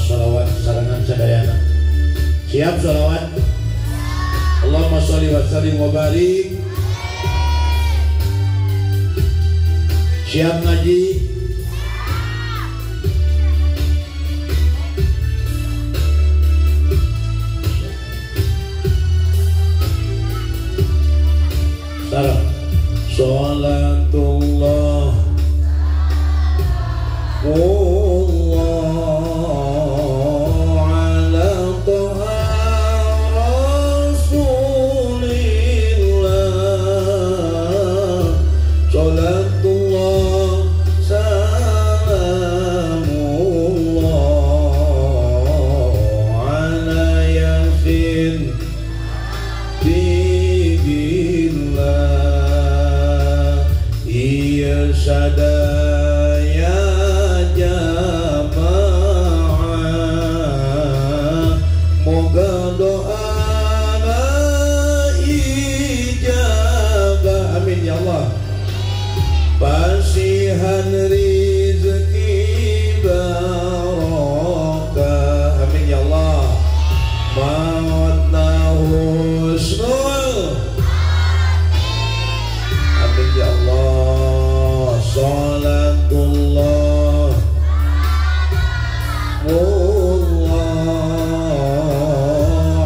sholawat sarangan sadayana. Siap sholawat? Allahumma sholli wa sallim wa barik. Siap ngaji? Salam. Sholatullah ala toha rasulillah. Sholatullah salamullah ala yasin bibillah. Iya sadaya jamaah, moga doana ijabah. Amin ya Allah. Pasihan rizki barokah. Amin ya Allah. Mawadna husnul. Amin ya Allah. Salatullah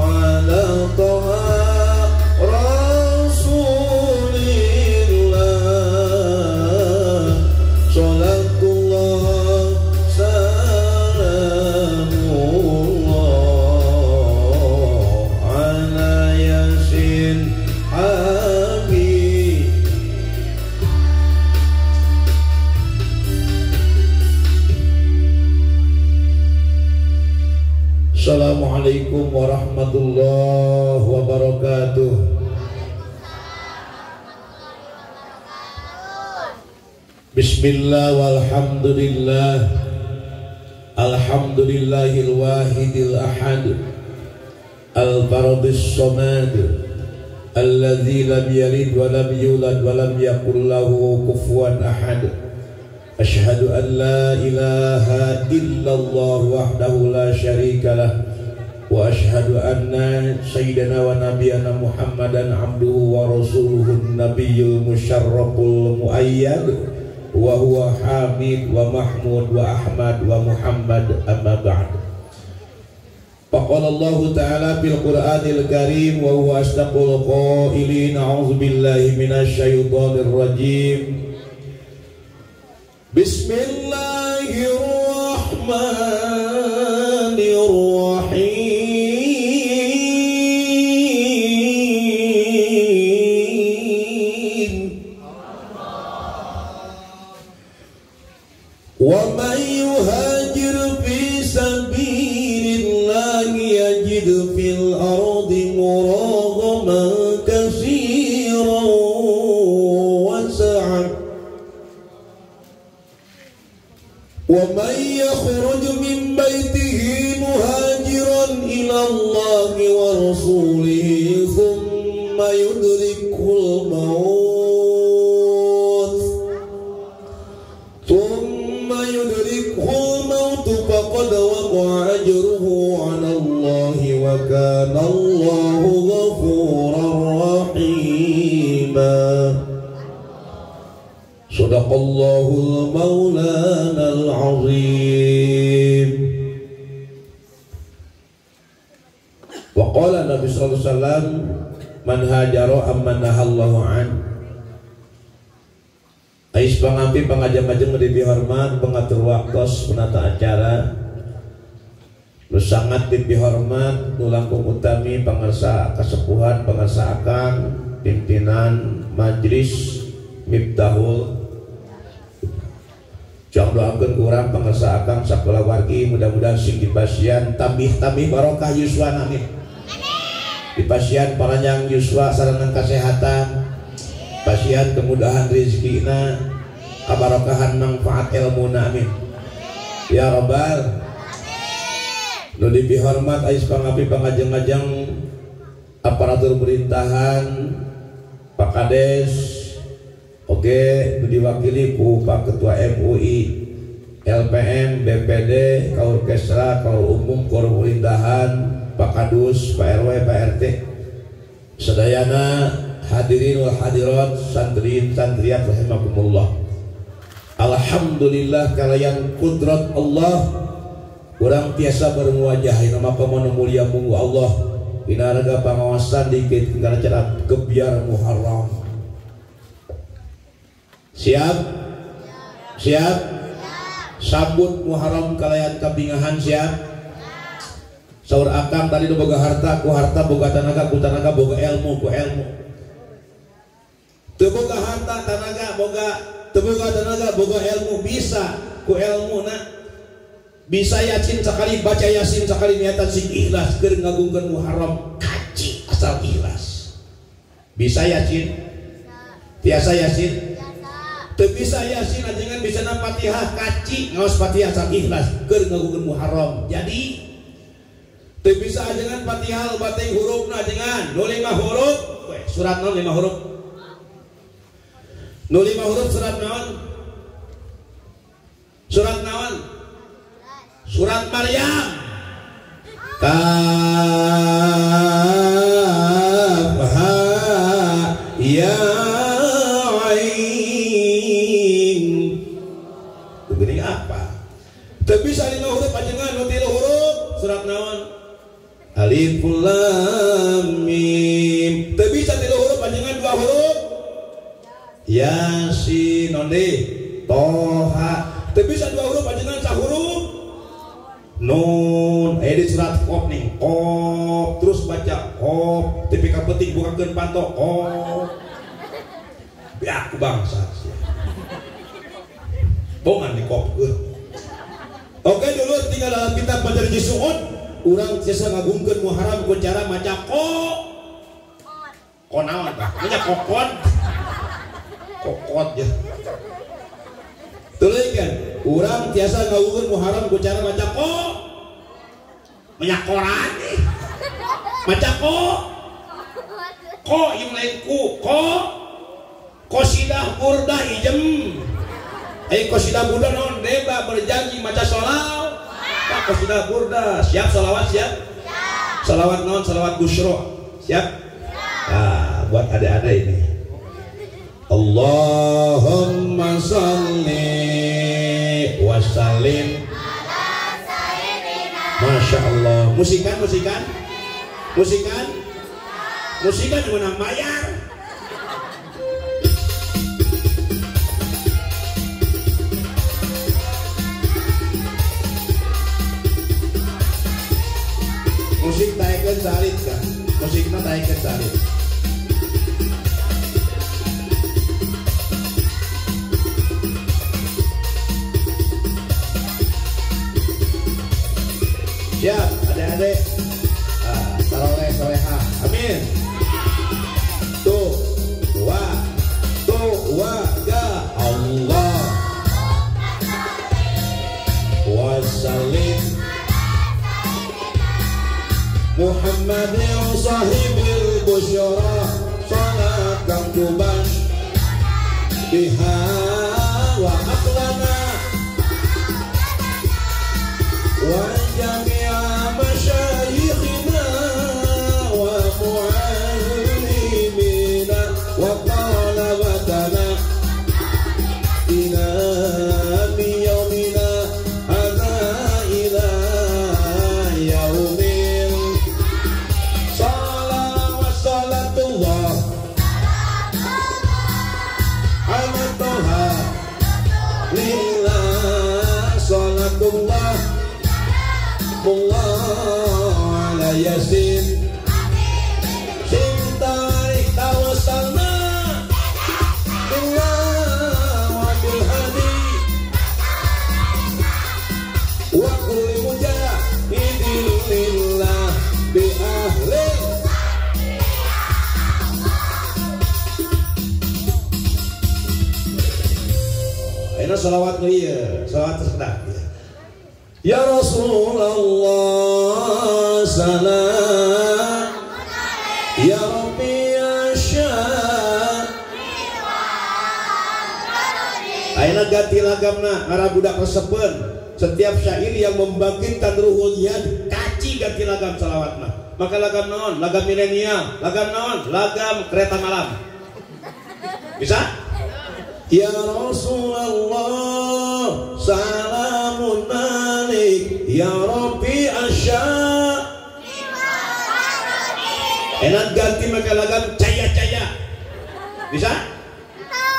ala toha rasulillah. Salatullah salamullah ala yasin habib. Assalamualaikum warahmatullahi wabarakatuh. Bismillah walhamdulillah. Alhamdulillahil wahidil ahad, al-faradis samad, alladzi lam yalid wa lam yulad wa lam yakul lahu kufuwan ahad. Asyhadu an la ilaha illallah wahdahu la syarika lah, wa asyhadu anna sayyidana wa nabiyana Muhammadan abduhu wa rasuluhun nabiyyul musyarraful muayyad, wa huwa hamid wa mahmud wa ahmad wa muhammad amma ba'd. Faqala Allah ta'ala fil Qur'anil Karim wa huwa asdaqul qailin. A'udzu billahi minasy syaithanir rajim. Bismillahirrahmanirrahim. Wa man yuhajir fi sabilillahi yajid fil ardi muragaman katsiran wa sa'an. وَمَنْ يَخْرُجْ مِنْ بَيْتِهِ مُهَاجِرًا إِلَى اللَّهِ وَرَسُولِهِ ثُمَّ يُدْرِكْهُ الْمَوْتُ فَقَدْ وَقَعَ أَجْرُهُ عَلَى اللَّهِ وَكَانَ اللَّهُ غَفُورًا رَحِيمًا. Sadaqallahul maulanal azim. Wa qala Nabi sallallahu alaihi wasallam, man hajara amman nahallahu an. Ais pangampi pangajeng-ajeng dipihormat, pengatur waktos, penata acara. Nu sangat dipihormat, nu langkung utami pangarsa kasepuhan, pangarsa akang, pimpinan majlis Miftahul. Jangan doakan kurang pangarsa akang sakola wargi, mudah-mudahan sing dipasian tambih barokah yuswa amin. Dipasian panjang yuswa sarana kesehatan, pasian kemudahan rezekina, kabarokahan manfaat ilmuna amin. Ya Rabbal. Nu dipihormat ais pangapi pangajeng-ajeng aparatur pemerintahan, Pak Kades, oke, diwakili ku Pak Ketua MUI LPM, BPD, Kaur Kesra, Kaur Umum, Kaur Pemerintahan, Pak Kadus, Pak RW, Pak RT, sedayana hadirin wal hadirat, santriin santriat rahimakumullah. Alhamdulillah kalayan kudrat Allah urang tiasa bermuajahi nama pamana mulia munggu Allah pinaraga pangawasan dikit karena cara kebiar Muharram. Siap? Siap? Sambut Muharram kalayan kabingahan siap? Saur akang tadi do boga harta, ku harta boga tanaga, ku tanaga boga ilmu, ku ilmu. Teu boga harta tanaga boga, teu boga tanaga boga ilmu bisa ku ilmu na. Bisa yasin sakali baca yasin sakali niatan sing ikhlas keur ngagungkeun Muharram kaci asal ikhlas. Bisa yasin? Biasa yasin? Teu bisa yasin ajengan bisa na Fatihah kaci ngaos Fatihah asal ikhlas keur ngagungkeun Muharram. Jadi teu bisa ajengan Fatihah bateng hurufna ajengan nu 5 huruf surat naon 5 huruf nu 5 huruf surat naon surat Maryam kaf ha ya ain begini apa teu bisa 5 huruf ajengan nu 3 huruf surat naon Alif Lam Mim. Teu bisa 3 huruf panjangan 2 huruf. Yasin onde Toha. Teu bisa 2 huruf panjangan 1 huruf. Nun. Di surat Qaf nih. Qaf terus baca Qaf. Tapi ka penting bukakeun panto Qaf. Ya aku bangsa. Bongan di Qaf. Oke dulu tinggal dalam kitab Madarij Su'ud. Urang biasa ngagungkeun Muharram ku cara maca naon tah? Nya kokot ya. Tuluy kan? Urang biasa ngagungkeun Muharram ku cara maca banyak koran nih. Maca yang lain qasidah burdah ijem. Qasidah burdah naon deba berjanji maca sholawat. Qasidah burdah siap salawat siap? Salawat non salawat busyra siap? Nah, buat adik-adik ini Allahumma sholli wa sallim ala sayyidina. Masya Allah. Musikan yang menang bayar. Musik taikeun salit kan? Musikna taikeun salit. Siap adik-adik. Soleh-soleha. Amin. Tuh, ga Allah. Wassalim Muhammad sahibil busyara salatan tubash biha wa aqlana wa jami'a masyayikhina wa mu'allimina wa talabatana ila yaumina hadha ila yaumil salatullah ala toha lillah salatullah mullah ala yasin cintai tawasalna billah wa bil hadi wa kulli mujahidin lillah bi ahli. Ayo salawat mulia, salawat tersedak. Ya Rasulullah salam ya Rabbi ya Syah. Aina ganti lagamna arah budak resepen. Setiap syair yang membangkitkan ruhul jihad kaci ganti lagam salawatna. Maka lagam naon? Lagam milenial. Lagam naon? Lagam kereta malam. Bisa? Ya Rasulullah salamun alik ya Rabbi asya. Enak ganti maka lagam caya-caya. Bisa?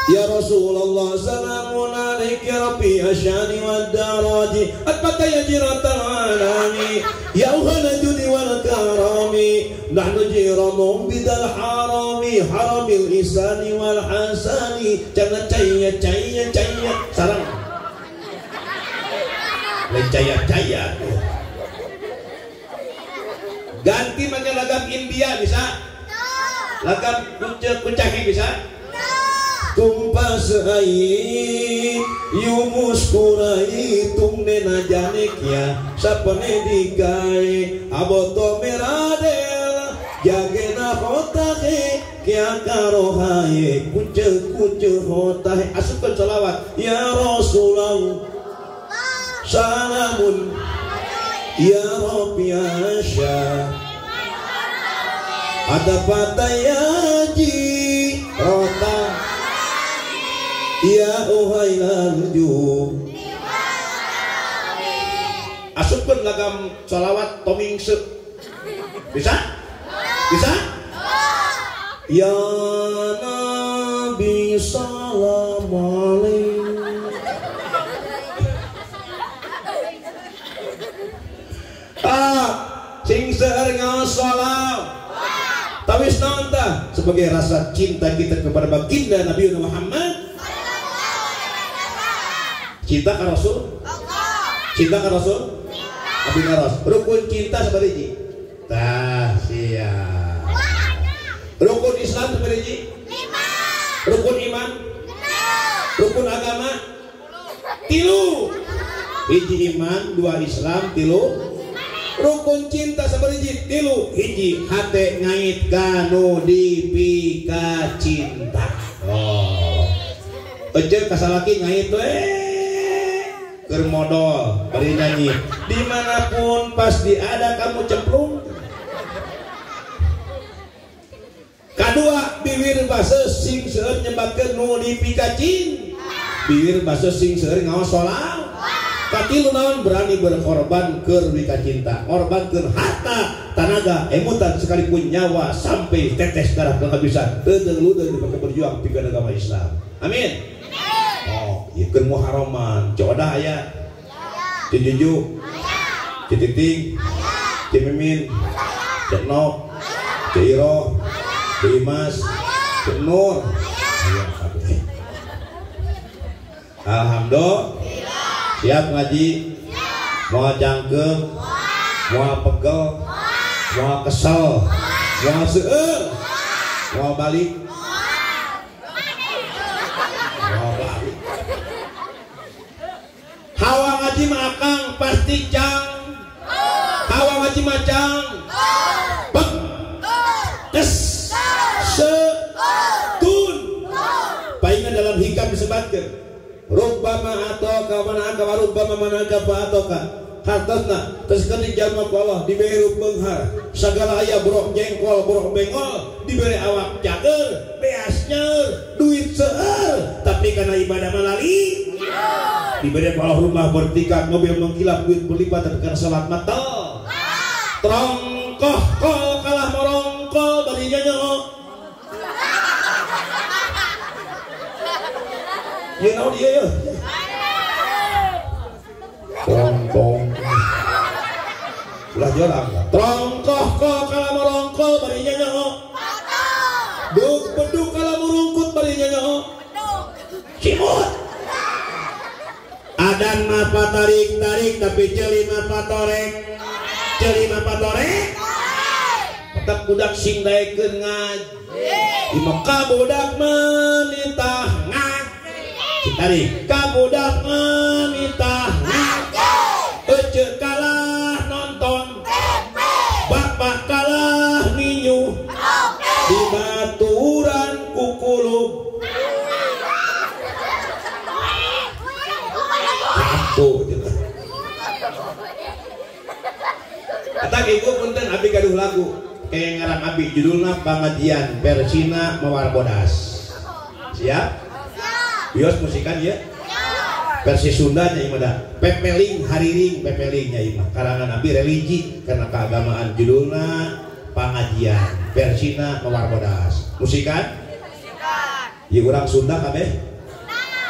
Ya Rasulullah salamun alaik ya Rabbi asyani wa daraji atbaka ya jiratal alami ya uhana judi wal karami nahnu jiranum bidal harami haramil isani wal hasani jangan caya sarang caya ganti maka lagam India bisa lagam kuncaki bisa tumpah seayi yumus kurai tumne na janik ya sapane dikai aboto meradel jagena hotahe kya karohaye kuce hotahe asupkan salawat ya Rasulullah salamun ya Rabbi asya ada patayaji rota ya uhailanju asupkan lagam salawat tomingse bisa? Bisa? Ya Nabi salam alaih sing seueur ngasalam tawis naon tah sebagai rasa cinta kita kepada baginda Nabi Muhammad. Cinta ke Rasul? Cinta ke Rasul? Abi ngaros. Rukun cinta sabari ji? Tah siap. Rukun Islam sabari ji? 5. Rukun iman? 6. Rukun agama? 3. Hiji iman, 2 Islam, 3. Rukun cinta sabari ji? 3. Hiji hate ngait kanu dipika cinta. Oh. Ece kasalaki ngait kermodol bari nyanyi dimanapun pasti ada kamu cemplung. Kadua bibir basa sing seueur nyebabkeun nu dipikacin bibir basa sing seueur ngaos salam. Katilu naon berani berkorban keur wika cinta korbankeun harta tenaga emutan sekalipun nyawa sampai tetes darah kehabisan teu ludeung dipake berjuang pikeun agama Islam. Amin. Oh, ieu muharaman, jodoh aya. Cijuju. Cititing. Cimimin. Ceknok. Ciro. Cimas. Ceknur. Alhamdulillah. Siap ngaji? Mau jangkeung? Mau pegel? Mau kesel? Mau seueur? Mau balik? Hawa ngaji mah akang pasti cang. Hawa ngaji mah cang. Pek. Tes. Setun. Palingan dalam hikam disebutkan. Rubbama atoka manaka wa rubbama manaka fa atoka. Hartosna terus jalma ku Allah diberi beunghar. Sagala aya borok jengkol, borok bengol, diberi awak cager, beas nyeur, duit seueur, tapi karena ibadah malali. Diberi Allah rumah bertingkat, mobil mengkilap, duit berlipat, tapi karena salat mata. Trongkoh kol kalah morongkol bari nyanyo. Ye naon ieu ye? Trongkong. Ulah jorang. Trongkoh kol kalah morongkol bari nyanyo. Duk beduk kalah murungkut bari nyanyo. Cimut. Adan mah patarik-tarik tapi ceuli mah patorek. Ceuli mah patorek. Tetep budak sing daekeun ngaji. Di Mekah budak menitah ngaji. Citarik ka budak menitah ngaji. Ece kalah nonton. Bapak kalah ninyu. Di baturan kukulub. Kata ibu punten abi gaduh lagu kayak ngarang abi judulna Pangajian Persina Mawar Bodas. Siap? Bios musikan ya? Versi Sunda nya imah pepeling hariring pepelingnya imah karangan abi religi karena keagamaan judulna Pangajian Persina Mawar Bodas. Musikan? Iya urang Sunda kabeh?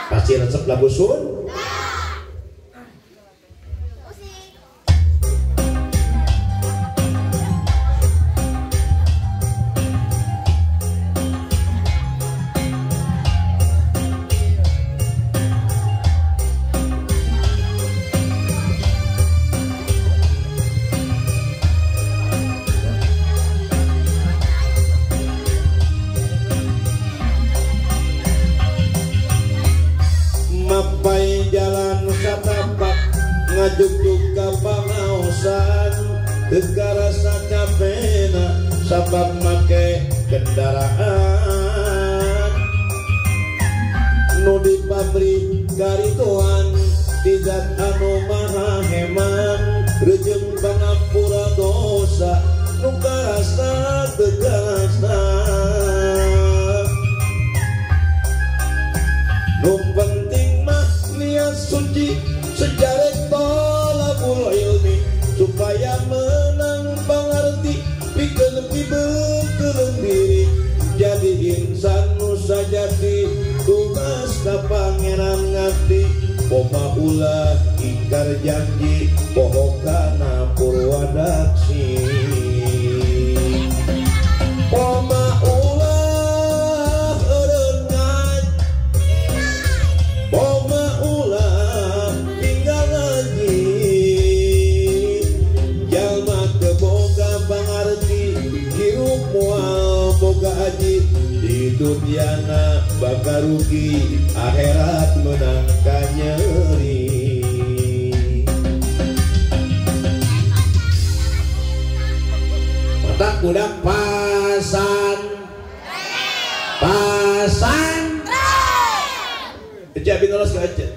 Pasti resep lagu Sun? Ngajuk ka pangaosan teu karasa capena sabab make kendaraan nu di pabrik garituan di zat anu maha heman rejem pangapura dosa nu karasa teu karasa nu penting mah niat suci sejarah tolakul ilmi supaya menang pangarti pikir bekeleng diri jadi insan nu sajati tugas ka pangeran ngabdi boga ulah ingkar janji pohokana purwadaksi boga ulah erengan boga ulah boga haji di dunyana bakal rugi akhirat menang kanyeri mata kuda pasan Ece abin olos ke Ece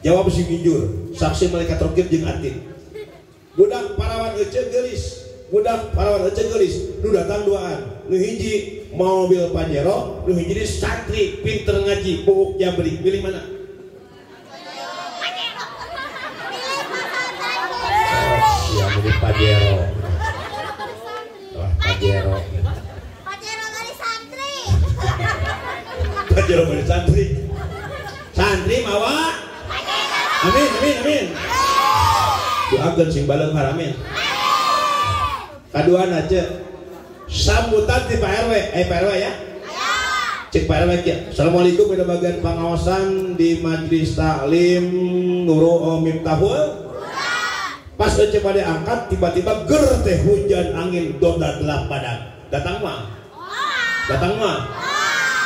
jawab si Ginjur saksi malaikat rokib jeung atin budak parawan Ece gelis budak parawan Ece gelis nu datang duaan nu hiji mobil Pajero nu hiji santri pinter ngaji buuk jabri pilih mana? Yang pilih Pajero Pajero dari santri Pajero dari santri mawa amin doakeun sing baleng haramin kaduan aja sambutan di Pak RW Pak RW ya cek Pak RW ya assalamualaikum ada bagian pengawasan di majelis taklim Nurul Miftahul pas Ece pada angkat tiba-tiba ger teh hujan angin dodat lah padang datang mah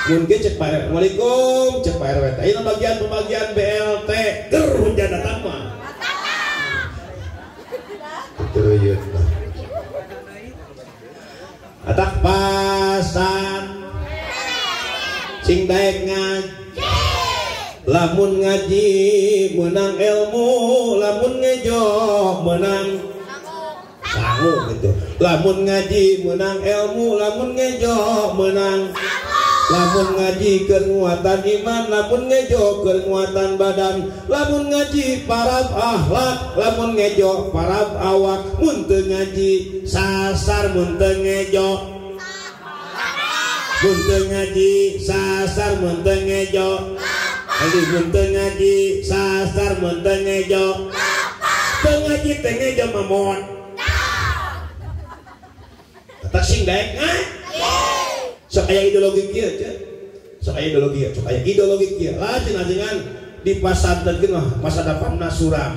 mungkin cek Pak RW assalamualaikum cek Pak RW ini bagian BLT ger hujan datang mah teruyut atak pasan sing daek ngaji lamun ngaji menang ilmu lamun ngejo menang sangu gitu lamun ngaji menang ilmu lamun ngejo menang lamun ngaji kekuatan iman lamun ngejo kekuatan badan lamun ngaji parab akhlak lamun ngejo parab awak mun teu ngaji sasar mun teu ngejo mun teu ngaji sasar mun teu ngejo mun teu ngaji sasar mun teu ngejo teu ngaji teu ngejo mamon tak sing daek sok aya ideologi kieu sok aya ideologi kieu lajengan di pasantren mah masa depanna suram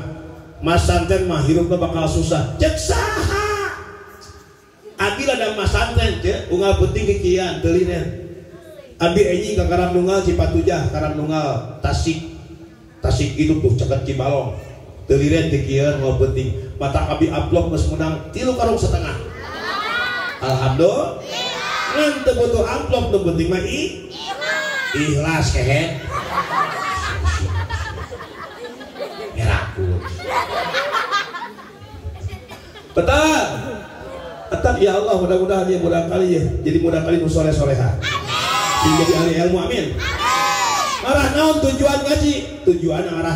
masantren mah hirupna bakal susah cek saha abi ladang masantren teh unggal penting kikian teu liner abi enyi ka Karang Nunggal Cipatujah Karang Nunggal Tasik itu tuh ceket Cibalong teu liner teh kieu unggal penting mata abi upload geus menang 3,5 karung alhamdulillah ngan teu butuh amplop teu penting mah ikhlas kehe ngerakut Betul. Tetap ya Allah, mudah-mudahan ya, mudah-kali ya, jadi mudah-kali nu soleh-soleha. Jadi ahli ilmu, amin. Arah naon tujuan ngaji? Tujuan arah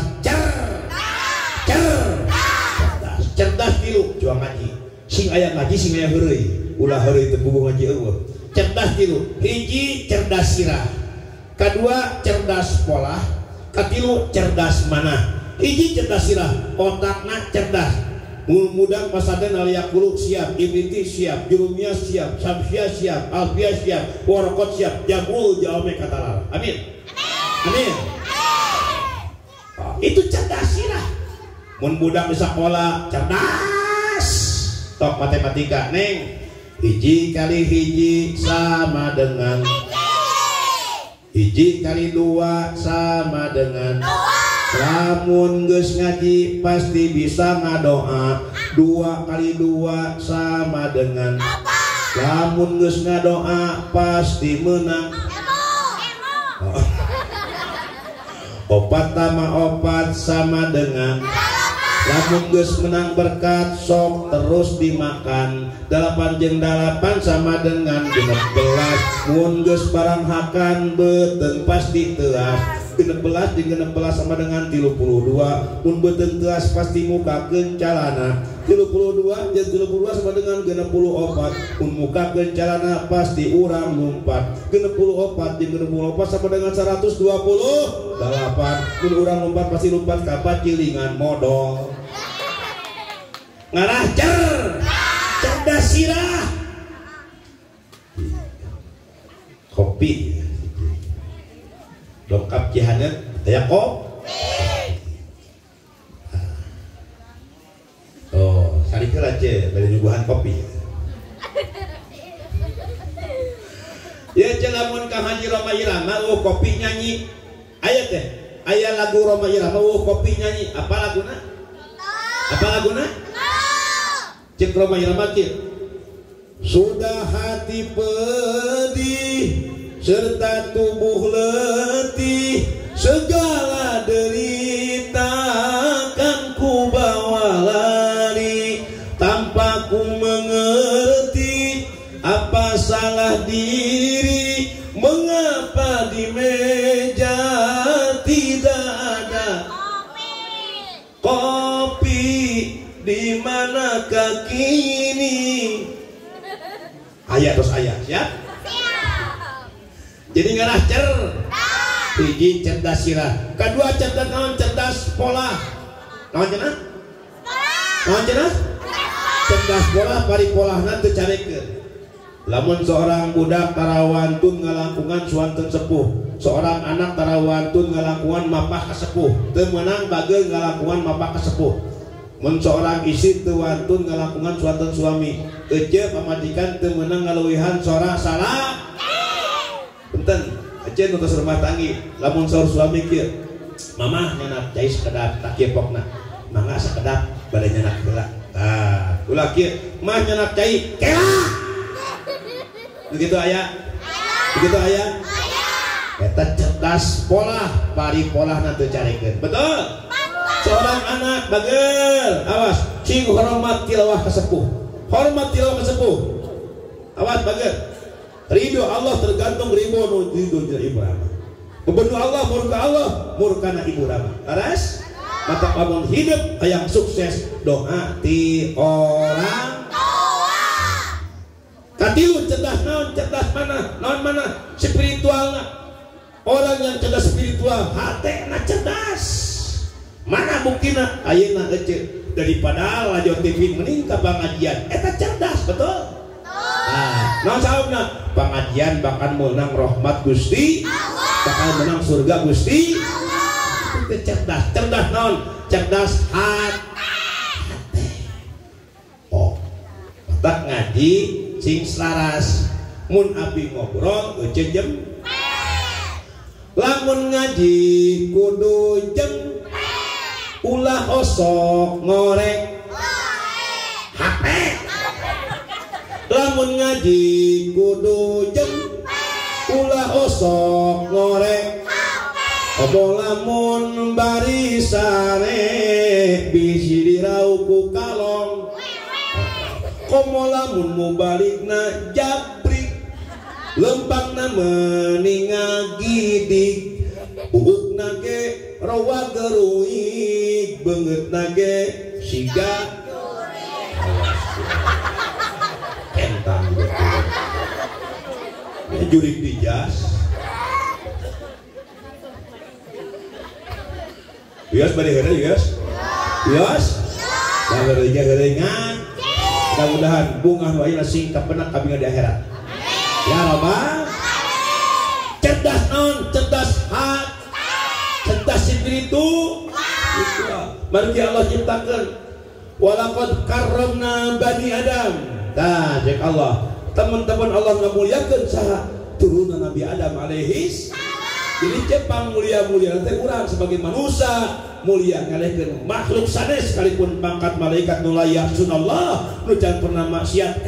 cerdas tilu juang ngaji. Sing aya ngaji sing aya heureuy. Ulah heureuy teu bubuh ngaji eueuh. Cerdas tilu. Hiji cerdas sirah. Kadua cerdas pola. Katilu cerdas manah. Hiji cerdas sirah, otakna cerdas. Mudang pasaden aliyakulu siap, ibriti siap, jurumiyah siap, samsyah siap, alfiyah siap, warokot siap, jamul jawame katalal. Amin. Amin. Itu cerdas sirah. Mun budak bisa pola cerdas. Tok matematika neng. Hiji kali hiji sama dengan hiji kali dua sama dengan lamun geus ngaji pasti bisa ngadoa 2 kali 2 sama dengan lamun geus ngadoa pasti menang 4 tambah 4 sama dengan lamun geus menang berkat sok terus dimakan 8 jeung 8 sama dengan 16 mun geus barang hakan beuteung pasti teuas 16 jeung 16 sama dengan 32 mun beuteung teuas pasti mukakeun calana 32 jeung 32 sama dengan 64 mun mukakeun calana pasti urang lompat 64 jeung 64 sama dengan 128 mun urang lompat pasti lompat ka pacilingan modal ngarah cerdas sirah kopi dongkap cihanet aya kopi oh sarikeun aja bari nyuguhan kopi ya lamun ka Haji Roma Irama kopi nyanyi aya teh aya lagu Roma Irama kopi nyanyi apa laguna cek Roma Irama sudah hati pedih serta tubuh letih segala derita kan ku bawa lari tanpa ku mengerti apa salah diri mengapa di meja tidak ada kopi di manakah kini ayat terus ayat siap jadi ngarah hiji cerdas sirah kedua cerdas naon cerdas pola naon cenah cerdas pola pari polahna teu carekeun lamun seorang budak tarawantun ngalangkungan suanten sepuh seorang anak tarawantun ngalangkungan mapah ka sepuh teu meunang bageul ngalangkungan mapah ka sepuh mun seorang istri teu wantun ngalangkungan suanten suami ece pamajikan teu meunang ngaluwihan sora salah punten ece nu tos rumah tanggi lamun saur suami kieu mamah nyanak cai sakedap tak kieu pokna mangga sakedap bade nyanak heula ulah kieu mah nyanak cai kela begitu aya eta cerdas pola pari polahna teu carekeun betul seorang anak bagel awas cing hormat tilawah ka sepuh awas bagel ridho Allah tergantung ridho ibu rama bebendu Allah murkana ibu rama laras mata bangun hidup yang sukses doa ti orang katilu cerdas naon cerdas mana spiritualna orang yang cerdas spiritual hatena cerdas mana buktina ayeuna ece daripada radio TV mending ka pengajian eta cerdas betul naon saobna pengajian bakal menang rahmat Gusti bakal menang surga Gusti itu cerdas naon cerdas hati tak ngaji sing selaras mun abi ngobrol ece jem lamun ngaji kudu jem ulah osok ngorek HP lamun ngaji kudu jem ulah osok ngorek opo lamun barisane bisi dirauku kalong komo lamun mubalikna jabrik lempangna meninga gidik ugukna ge rawa geruik beungeutna ge siga entang jurik di jas Yos bari heureuh Yos geureungan mudah-mudahan bunga nu ayeuna singkap benak kabingan di akhirat ya Rabbal cerdas non cerdas hat cerdas spiritu mari Allah ciptakeun walaqad karramna bani Adam tah cek Allah teman-teman Allah ngamuliakeun saha turunan Nabi Adam alaihis jadi cepang mulia-mulia nanti kurang sebagai manusia mulia ngalehkeun makhluk sanes sekalipun pangkat malaikat nu layak sunallah nu jangan pernah maksiat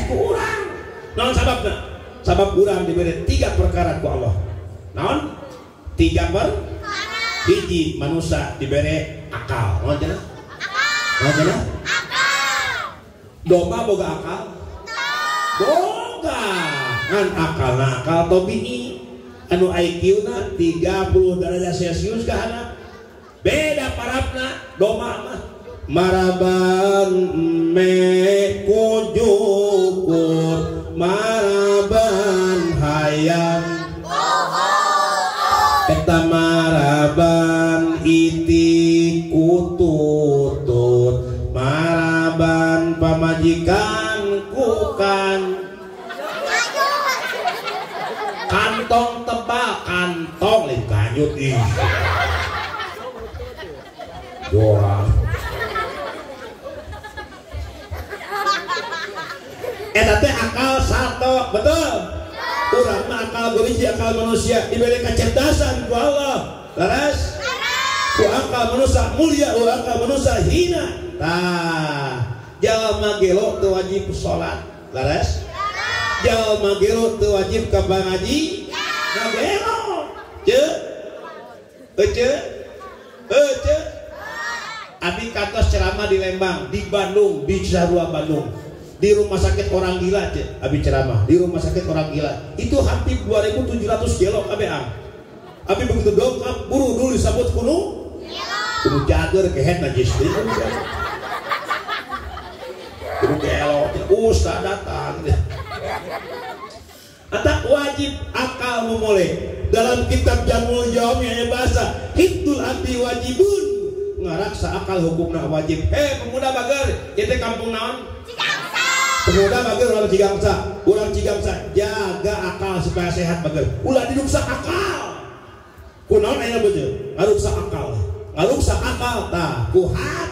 kurang naon sababna sabab urang diberi 3 perkara ku Allah naon 3 hiji manusia diberi akal naon cenah akal domba boga akal boga ngan akal tobi'i anu IQ na 30 derajat Celcius kahana beda parapna domba mah maraban me kujukur maraban hayang eta maraban iti kututut maraban pamajikan kukan kantong tebal kantong lain kanyut ih doang eta teh akal satu betul urang mah akal geulis akal manusia diberi kecerdasan ku Allah laras ku akal manusia mulia ku akal manusia hina tah jalma gelo teu wajib salat laras jalma gelo teu wajib ka ngaji ngagelo abi kantos ceramah di Lembang, di Bandung, di Cisarua Bandung, di rumah sakit orang gila abi ceramah di rumah sakit orang gila itu hampir 2.700 gelo KBA abi begitu dongkap buru dulu disambut kuno jager kehet najis kuno gelo ustaz datang atak wajib akal memulai dalam kitab Jamul Jawami hanya bahasa hibdul abdi wajibun ngaraksa akal hukumna wajib pemuda bager kita kampung naon pemuda bager orang Cigangsa jaga akal supaya sehat bager ulah diruksak akal kunaon aya bener ngaruksak akal tah kuhat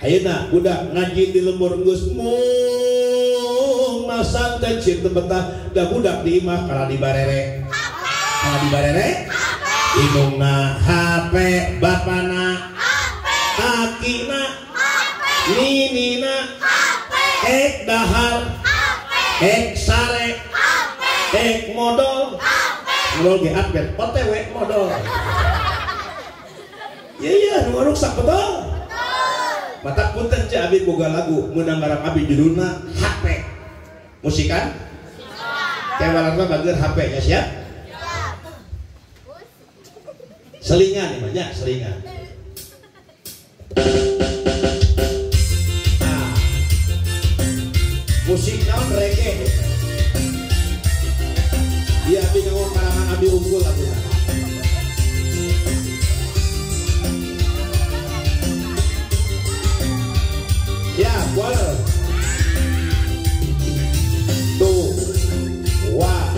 ayeuna budak ngaji di lembur geus mung masang dan cinta betah da budak di imah kala di barere indungna HP bapana akina ninina ek dahar ek sare ek modal ge update OTW modal iya nu rusak betul mata punten cek abi boga lagu meunang garang abi judulna HP musikan kewalarna bager HP nya siap selingan banyak selingan nah musik naon reggae dia abi ngomong karangan abi unggul lagu ya boleh tuh wah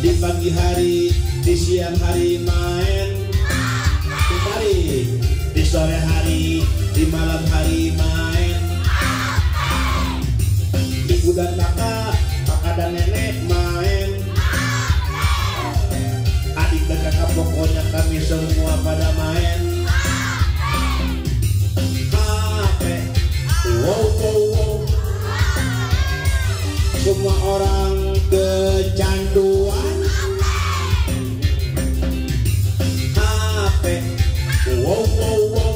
di pagi hari, di siang hari main kemari, di sore hari, di malam hari main ibu dan kakak dan nenek main adik dan kakak pokoknya kami semua pada main HP wow semua orang kecanduan HP wow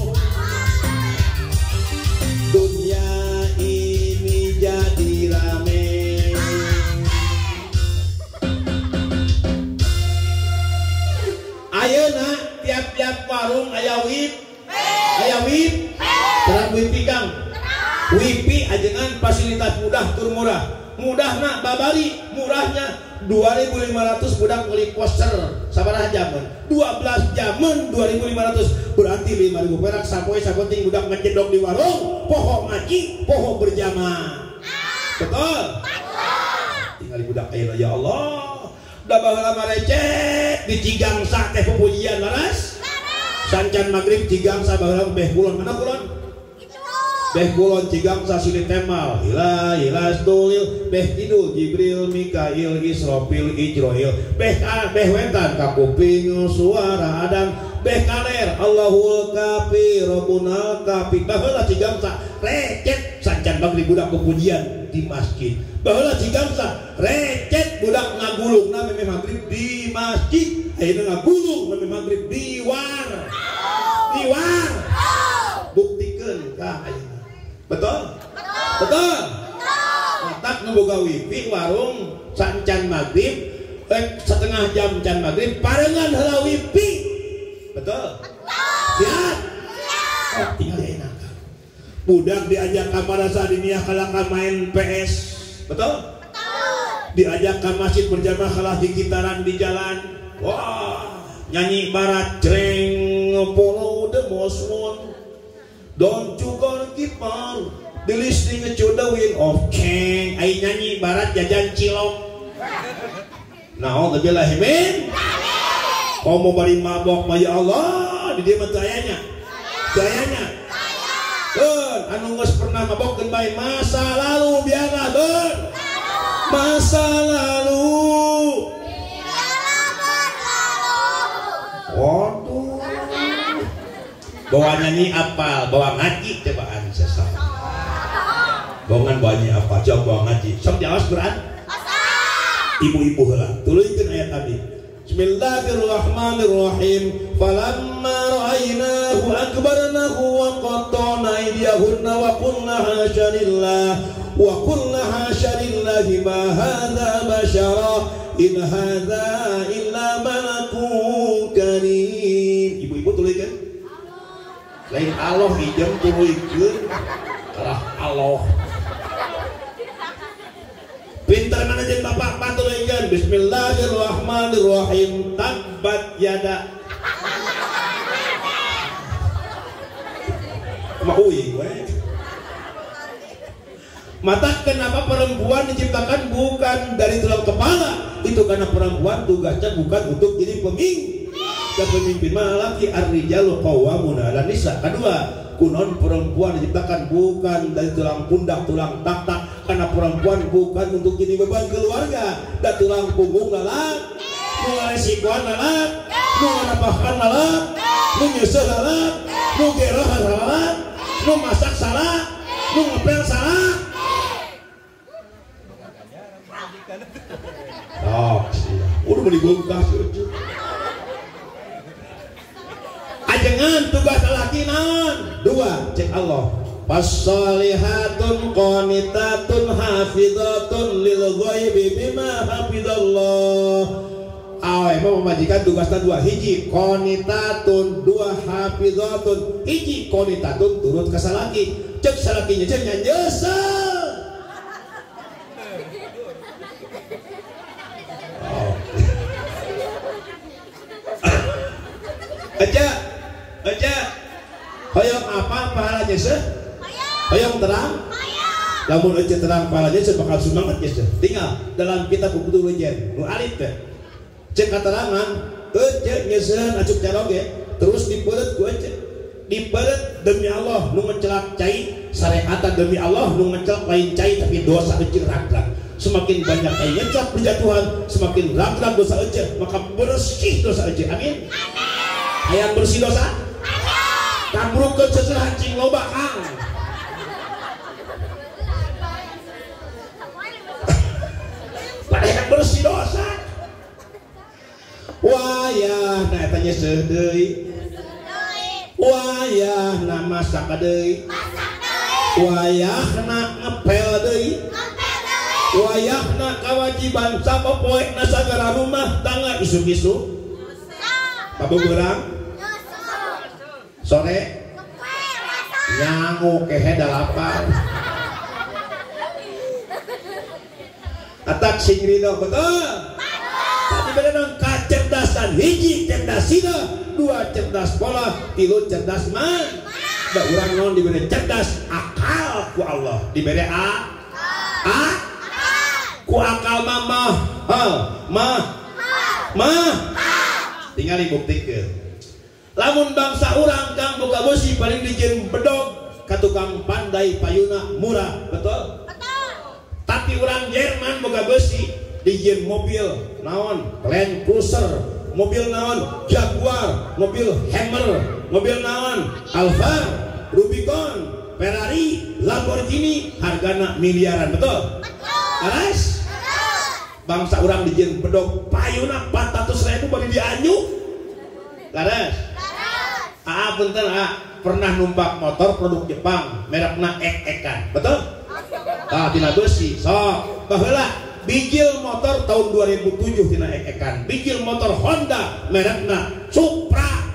aya WIP terang WIPI Kang WIPI ajengan fasilitas mudah tur murah mudahna babari murahnya 2.500 budak beli poster sabaraha jaman 12 jaman 2.500 berarti 5.000 perak sapoe sapoting budak ngecedok di warung poho ngaji poho berjamaah betul tinggal budak ayeuna ya Allah da baheula marecet di Cigangsa teh pupujian laras sancan magrib Cigangsa baheula beh kulon mana kulon beh kulon Cigangsa sini temal ilah dolil beh tidul Jibril Mikail Israfil Ijroil beh wetan kakuping suara Adam beh kaler Allahul Kafi Rabbunal Kafi baheula Cigangsa recet sancan magrib budak pupujian di masjid baheula Cigangsa recet budak ngagulung na meme magrib di masjid ayeuna ngagulung meme magrib di war buktikeun ka ayeuna betul? Matak nu boga WIPI warung sancan magrib setengah jam can magrib parengan heula WIPI betul? Siap? Oh tinggal enak budak diajak ka madrasah diniyah kalah ka main PS betul? Diajak ke masjid berjamaah kalah di gitaran di jalan wah nyanyi barat jreng follow the most one don't you gonna keep on the listening to the wind of change ay nyanyi barat jajan cilok nah Allah bilang amin kau mau bari mabok ya Allah di dia mah gayanya anu geus pernah mabok bae masa lalu biarlah ber masa lalu waduh bawa nyanyi apa bawa ngaji cobaan sesat bawa nyanyi apa coba bawa ngaji sok jawas berat ibu-ibu heula tuluykeun ayat tadi Bismillahirrahmanirrahim falamma ra'aynahu akbarnahu wa qatta'na aydiyahunna wa qulna hasya lillahi ma hadza bashara in hadza illa malakun karim ibu-ibu tuluykeun lain Allah ijem tuluykeun kalah Allah pintar mana jeung bapak patuluykeun Bismillahirrahmanirrahim tabbat yada maui we mata kenapa perempuan diciptakan bukan dari tulang kepala itu karena perempuan tugasnya bukan untuk jadi pemimpin malaki ar-rijalu qawwamuna 'alan nisa kedua kunon perempuan diciptakan bukan dari tulang pundak tulang tak karena perempuan bukan untuk jadi beban keluarga dan tulang punggung lalak nu ngaresikoan lalak nu nganapahkan lalak nu nyeuseul lalak nu gerohan lalak nu masak salah nu ngepel salah udah mau dibongkar ajengan tugas lelaki naon dua cek Allah fasolihatun qanitatun hafizatun lil ghaibi bima hafizallah awe mau majikan tugasna dua hiji qanitatun dua hafizatun hiji qanitatun turut ka salaki cek salakinya cek nyanyeuseuh aja hoyong apa pahalanya seh hoyong terang lamun aja terang pahalanya seh bakal semangat ya seh tinggal dalam kitab buku tulisan nu alif teh cek katerangan aja nyeun acuk caroge terus dipeureut ku aja dipeureut demi Allah nu ngecelak cai syariatan demi Allah nu ngecelak lain cai tapi dosa kecil ragrak semakin banyak cai ngecelak berjatuhan semakin ragrak dosa aja maka bersih dosa aja amin ayam bersih dosa kambruk ke cing loba kang pada yang bersih dosa wayah na etanya sedeui wayah na masak deui wayah na ngepel deui wayah na kewajiban sapopoe na sagala rumah tangga isuk-isuk pabeurang sore nyangu kehe dalapan atak sing ridho betul tapi beda dong kecerdasan hiji cerdas sida dua cerdas pola tilu cerdas man da urang non diberi cerdas akal ku Allah diberi ku akal mah tinggal dibuktikan lamun bangsa urang kang boga besi paling dijieun bedog ka tukang pandai payuna murah betul tapi urang Jerman boga besi dijieun mobil naon Land Cruiser mobil naon Jaguar mobil Hammer mobil naon Alfa Rubicon Ferrari Lamborghini hargana miliaran betul alas bangsa urang dijieun bedog payuna 400.000 bari dianyu laras punten pernah numpak motor produk Jepang merekna ek-ekan betul? Tina besi sok baheula bijil motor tahun 2007 tina ek-ekan bijil motor Honda merekna Supra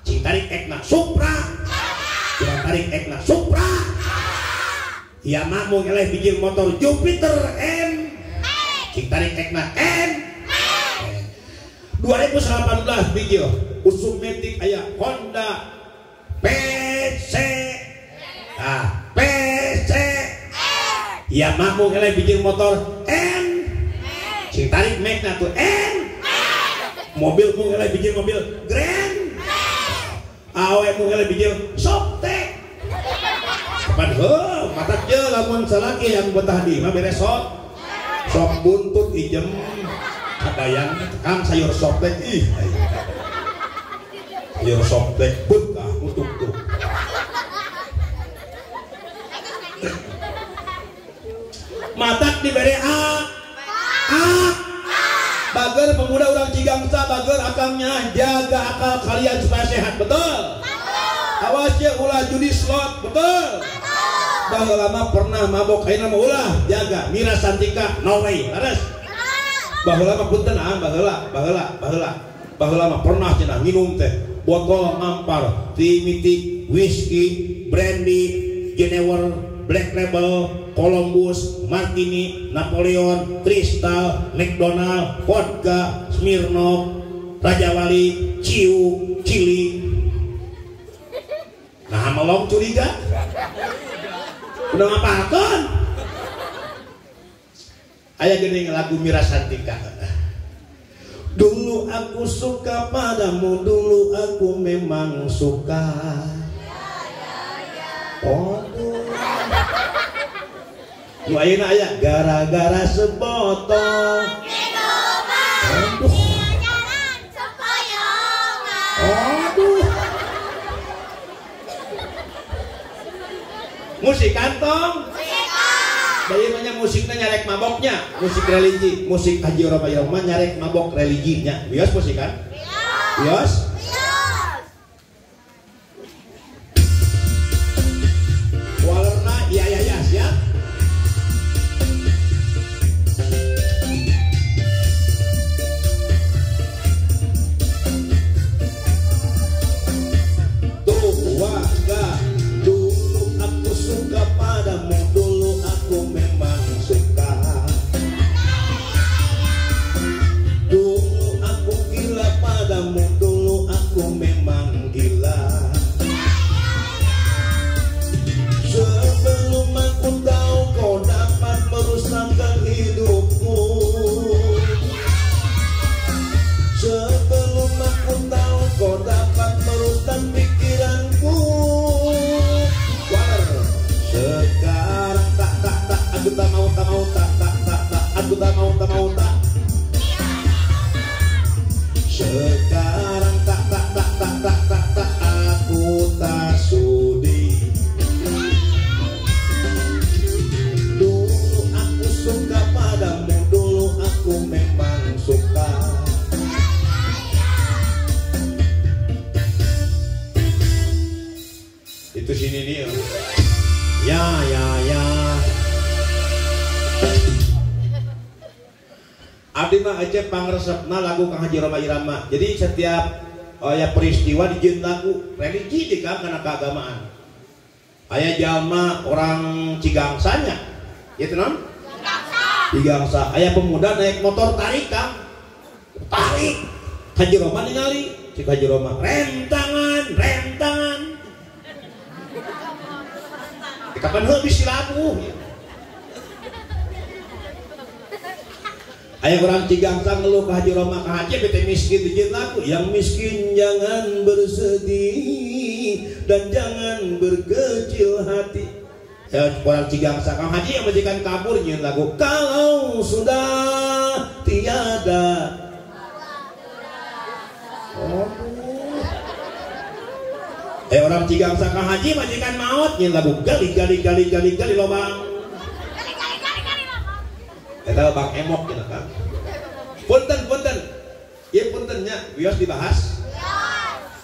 cing tarik ekna Supra cing tarik ekna Supra Yamaha ngeleh bijil motor Jupiter M cing tarik ekna M 2018 bijil usum metik aya Honda PC PC Yamaha ngeleh bijil motor M sing tarik mekna tuh M mobil mu ngeleh bijil mobil Grand awe mu ngeleh bijil Softek padahal matak je lamun salaki yang betah di mah beres sok buntut ijem kadayang kang sayur Softek ih sayur Softek betah mutuk tuh matak diberi bager pemuda orang Cigangsa bager akamnya jaga akal kalian supaya sehat betul awas ya ulah judi slot betul bahwa lama pernah mabok kain nama ulah jaga Mira Santika no way laras bahwa lama punten bahwa lama pernah cenah minum teh botol ngampar timitik whisky brandy Jenewer Black Label Columbus, Martini, Napoleon, Kristal, McDonald, vodka, Smirnoff, Raja Wali, Ciu, Cili. Nah, melong curiga. Udah ngapakan? Aya geuning lagu Mira Santika. Dulu aku suka padamu, dulu aku memang suka. Nu ayeuna aya gara-gara sebotol minuman jalan sepoyongan musik kantong bayi banyak musiknya nyarek maboknya musik religi musik Haji Roma Irama nyarek mabok religinya bios musik kan bios walerna iya siap sekarang tak aku tak sudi dulu aku suka padamu dulu aku memang suka itu sini dia ya abdi mah aja pangresepna lagu Kang Haji Roma Irama. Jadi setiap ya peristiwa dijieun lagu religi di Kang kana keagamaan. Aya jalma orang Cigangsanya itu non Cigangsa aya pemuda naik motor tarik Kang tarik Haji Roma ningali cik Haji Roma rem tangan kapan habis labu aya orang Cigangsa ngeluh ke Haji Roma ke Haji bete miskin dijin laku yang miskin jangan bersedih dan jangan berkecil hati ya orang Cigangsa Kang Haji yang majikan kabur nyiun lagu kalau sudah tiada orang Cigangsa Kang Haji majikan maut nyiun lagu gali lobang eta Bang Emok gitu kan punten ieu puntennya bios dibahas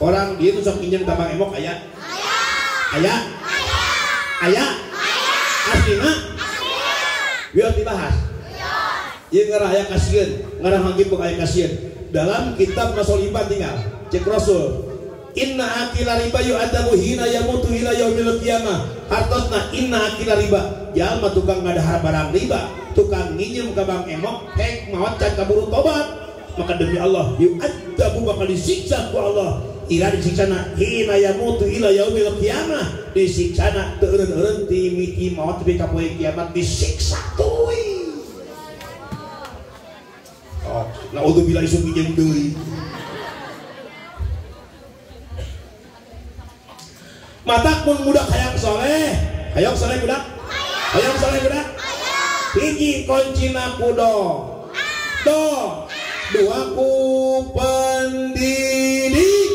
orang dia tuh sok pinjem ka Bang Emok aya aslina bios dibahas ieu ngaraya kasieun ngarang hangipuk aya kasieun dalam kitab Nasoliban tinggal cek Rasul inna akila riba yu'adabu hina yamutu ila yaumil qiyamah hartosna inna akila riba jalma tukang ngadahar barang riba tukang nginjem ke Bang Emok hek maot can kaburu tobat maka demi Allah yu'adabu bakal disiksa ku Allah ila disiksana hina yamutu ila yaumil qiyamah disiksana teu eureun-eureun ti miti maot teh ka poe kiamat disiksa teuing oh naudzubillah isu pinjem deui matak mun budak hayang soleh budak hiji kuncina kudo dua ku pendidik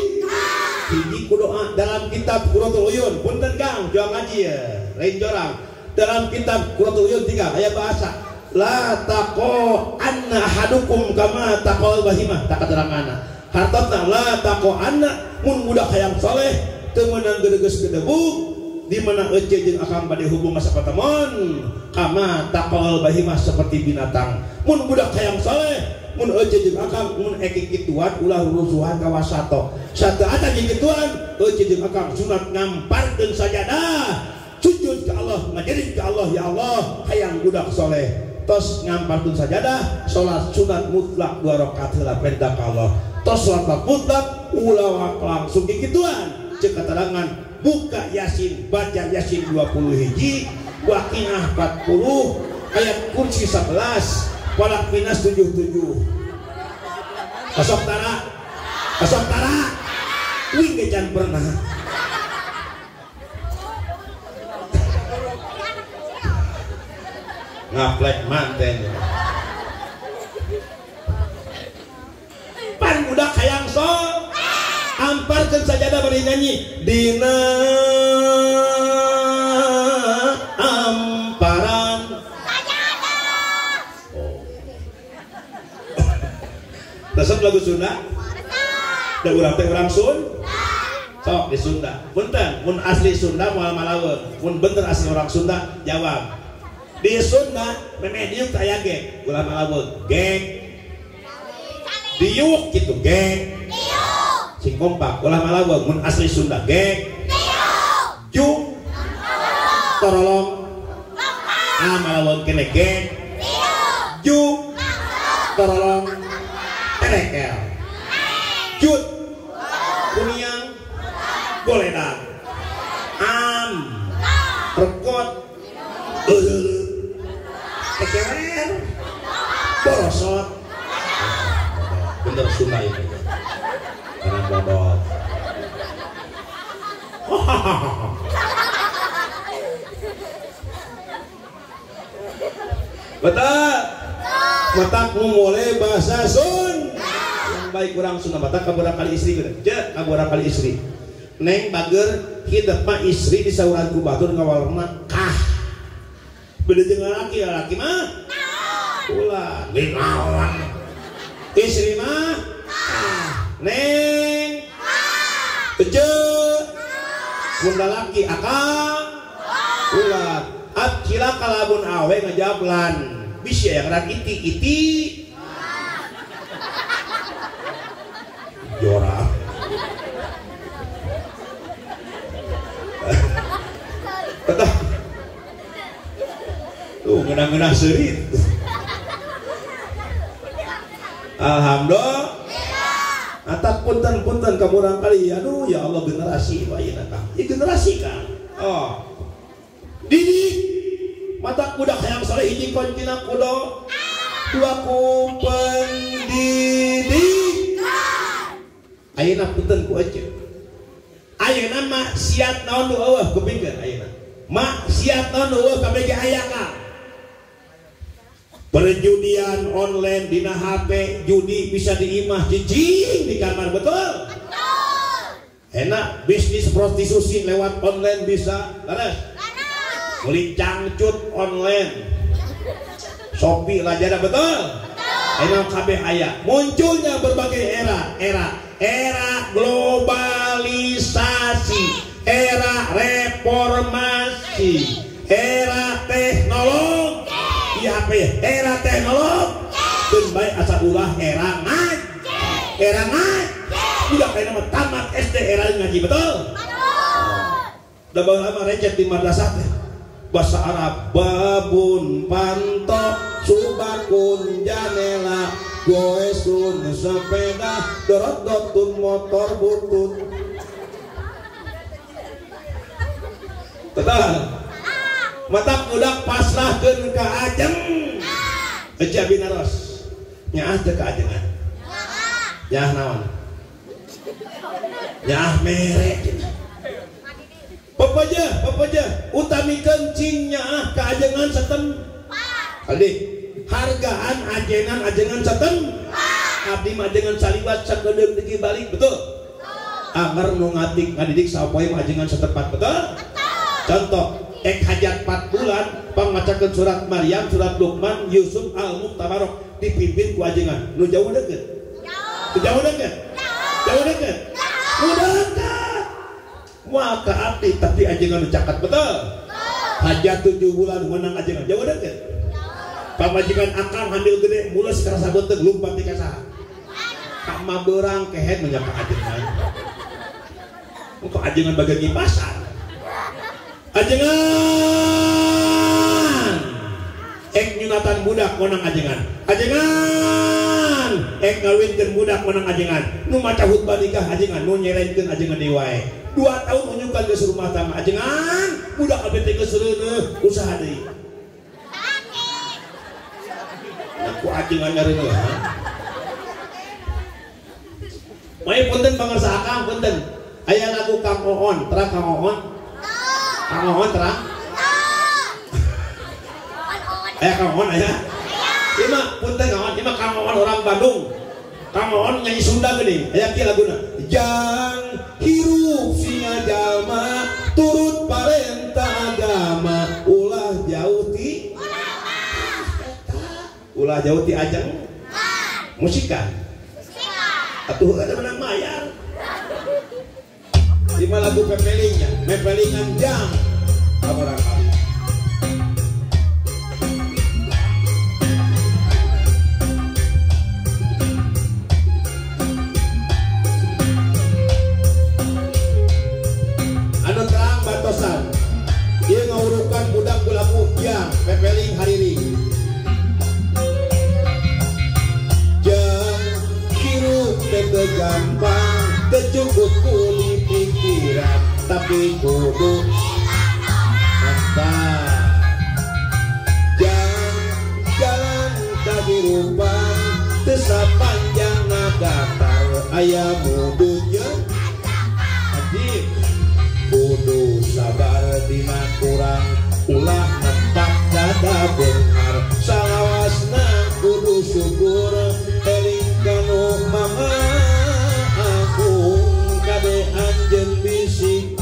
hiji kudoa dalam kitab Quratul Uyun punten Kang jual ngaji ya lain jorang dalam kitab Quratul Uyun 3 aya bahasa la taqo anna ahadukum kama taqol bahimah tak katerangana hartosna la taqo anna mun budak hayang soleh teu meunang gedeges gedebuk di mana ece jeung akang bade hubung masa patemon kama taqal bahimah seperti binatang mun budak hayang saleh mun ece jeung akang mun eki kituan ulah rusuhan ka wasato sateata jeung kituan ece jeung akang sunat ngamparkeun sajadah sujud ka Allah ngajerit ka Allah ya Allah hayang budak saleh tos ngamparkeun sajadah salat sunat mutlak 2 rakaat heula perintah ka Allah tos salat mutlak ulah langsung kituan cek keterangan buka Yasin baca Yasin 20 hiji Waqiah 40 ayat kursi 11 Falaq Nas 77 kasok tara wing gejan pernah ngaplek manten pan budak hayang sol amparkeun sajadah bari nyanyi dina amparan sajadah resep lagu Sunda da urang teh urang Sun sok di Sunda punten mun asli Sunda moal malaweun mun bener asli orang Sunda jawab di Sunda memeh diuk aya ge ulah malaweun geng diuk kitu geng sing kompak ulah malaweung mun asli Sunda geng jung torolong malaweung kene geng jung torolong terekel jut kuniang goledan rekot tekewer borosot bener Sunda itu karena bodoh betul matak mulai bahasa Sun yang baik kurang Sunda matak kaburang kali istri cek kaburang kali istri neng bager hidup mah istri di sauran ku batur ngawalna kah beda jeung laki mah ulah linawan istri mah neng ece bunda laki akang ulah akila kalabun awe ngajablan bisa yang rak iti jorah Tetap. Tuh ngenah-ngenah seurit. Alhamdulillah. Atak punten kamu orang kali. Aduh ya Allah generasi ayeuna Kang. Ieu generasi Kang. Oh. Didik mata budak hayang soleh hiji kontina kudo. Dua ku pendidik. Ayeuna punten ku aja. Ayeuna maksiat naon nu eueuh kupingkeun ayeuna. Maksiat naon nu eueuh kabeh aya Kang. Perjudian online dina HP, judi bisa diimah jijing di kamar, betul? Betul. Enak bisnis prostitusi lewat online bisa, laras? Beli cangcut online, Shopee Lazada, betul? Enak kabeh aya. Munculnya berbagai era globalisasi, era reformasi, era teknologi. Iya apa ya? Era teknologi. Dan baik asal ulah era ngaji. Udah kayak nama tamat SD era ngaji, betul? Udah bawa lama recet di madrasah teh. Bahasa Arab babun panto subakun janela goesun sepeda dorot-dotun motor butut. Betul. Mata budak pasrahkeun ka ajeng. Eja binaros. Nyaah teu ka ajengan. Nyaah naon? Nyaah mere. Pepeje, utamikeun cing nyaah ka ajengan satempat. Aldi, hargaan ajengan satempat. Abdi mah ajengan saliwat sakedeung diki balik, betul? Anger nu ngadidik sapoe mah ajengan satempat, betul? Contoh hajat 4 bulan pangacakeun surat Maryam, surat Luqman, Yusuf, Al-Muqtabarok dipimpin ku ajengan. Nu jauh deukeut? Jauh deukeut? Jauh deukeut? Deukeut. Moal ka abdi tapi ajengan nu caket, betul? Hajat 7 bulan menang ajengan. Jauh deukeut? Pamajikan akang handil gede mulus karasa beuteuh lumpat ti ka saha? Ka mabeurang kehet menyang ka ajengan. Engko ajengan bagagi pasar. Ajengan nyunatan budak menang ajengan ngawinkeun budak menang ajengan nu maca khutbah nikah ajengan nu nyerenkeun ajengan di wae 2 tahun unjukkan geus rumah tangga ajengan budak abdi teh geus reuneuh usaha deui aku ajengan ngareuneuh Mai punten pangarsa akang punten aya lagu Kang Oon terang Kang Oon terang? Kang Oon aya? Ima punten Kang Oon, ima Kang Oon orang Bandung. Kang Oon nyanyi Sunda geuning. Aya kieu laguna. Jang hirup singa jalma turut parentah agama ulah jauh ti ajeng musika. Atuh ada menang mayar. Lima lagu mepelingan jam orang kali. Anu terang batosan dia ngaurukan budak lagu jam mepeling hariri jam hirup teu gampang kecukup kulit pikiran tapi kudu mantap jalan kehidupan sepanjang datar aya mudunya ajib kudu sabar dina kurang ulah nepak dada benar salawasna kudu syukur eling kanu mama kade anjeun bisik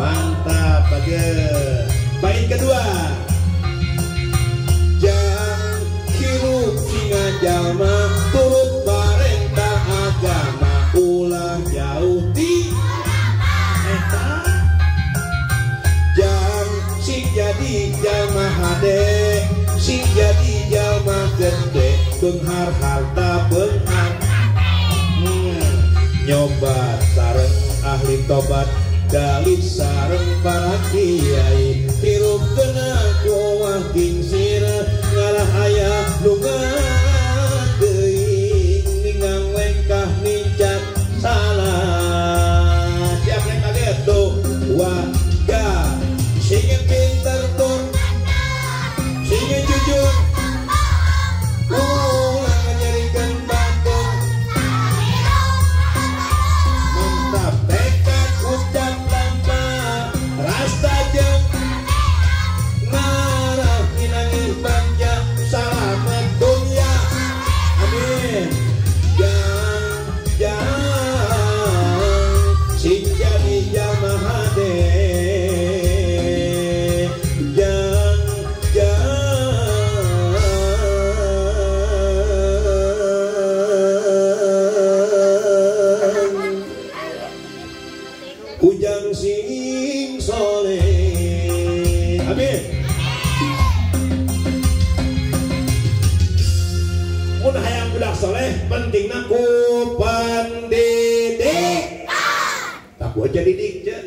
mantap bagus. Bait kedua jang hirup singa jalma turut parentah agama ulah jauh ti eta jang sing jadi jalma hade sing jadi jalma gede beunghar harta beunghar nyoba sareng ahli tobat dalit sareng para kiai hirup kena kuah kingsir ngalah aya lungan teuing ningang lengkah nincat salah siap yang kaget tuh warga singin pinter tuh singin jujur ulang nyerikan batuk mantap tekad ucap lama rasa jeng ngarah minangin panjang selamat dunia amin jangan sing jadi jamaah deh ujang sing soleh amin mun hayang budak soleh pentingna ku pendidik tak ku aja didik je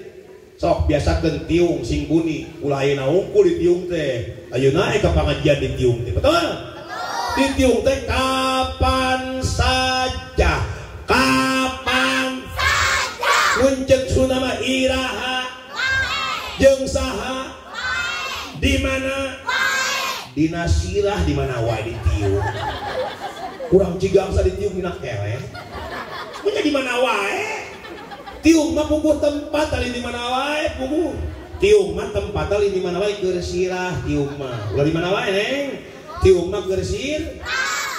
sok biasakeun tiung sing buni ulah ayeuna ungkul di tiung teh ayeuna ka pangajian di tiung teh betul di tiung teh kapan saja muncul sunama iraha jeung saha di mana dina sirah di mana wae di tiung kurang cigangsa di tiung dina keleh punya di mana wae tiung mah puguh tempat tali di mana wae puguh tiung mah tempat tali di mana wae keur sirah tiung mah ulah di mana wae neng tiung mah keur sir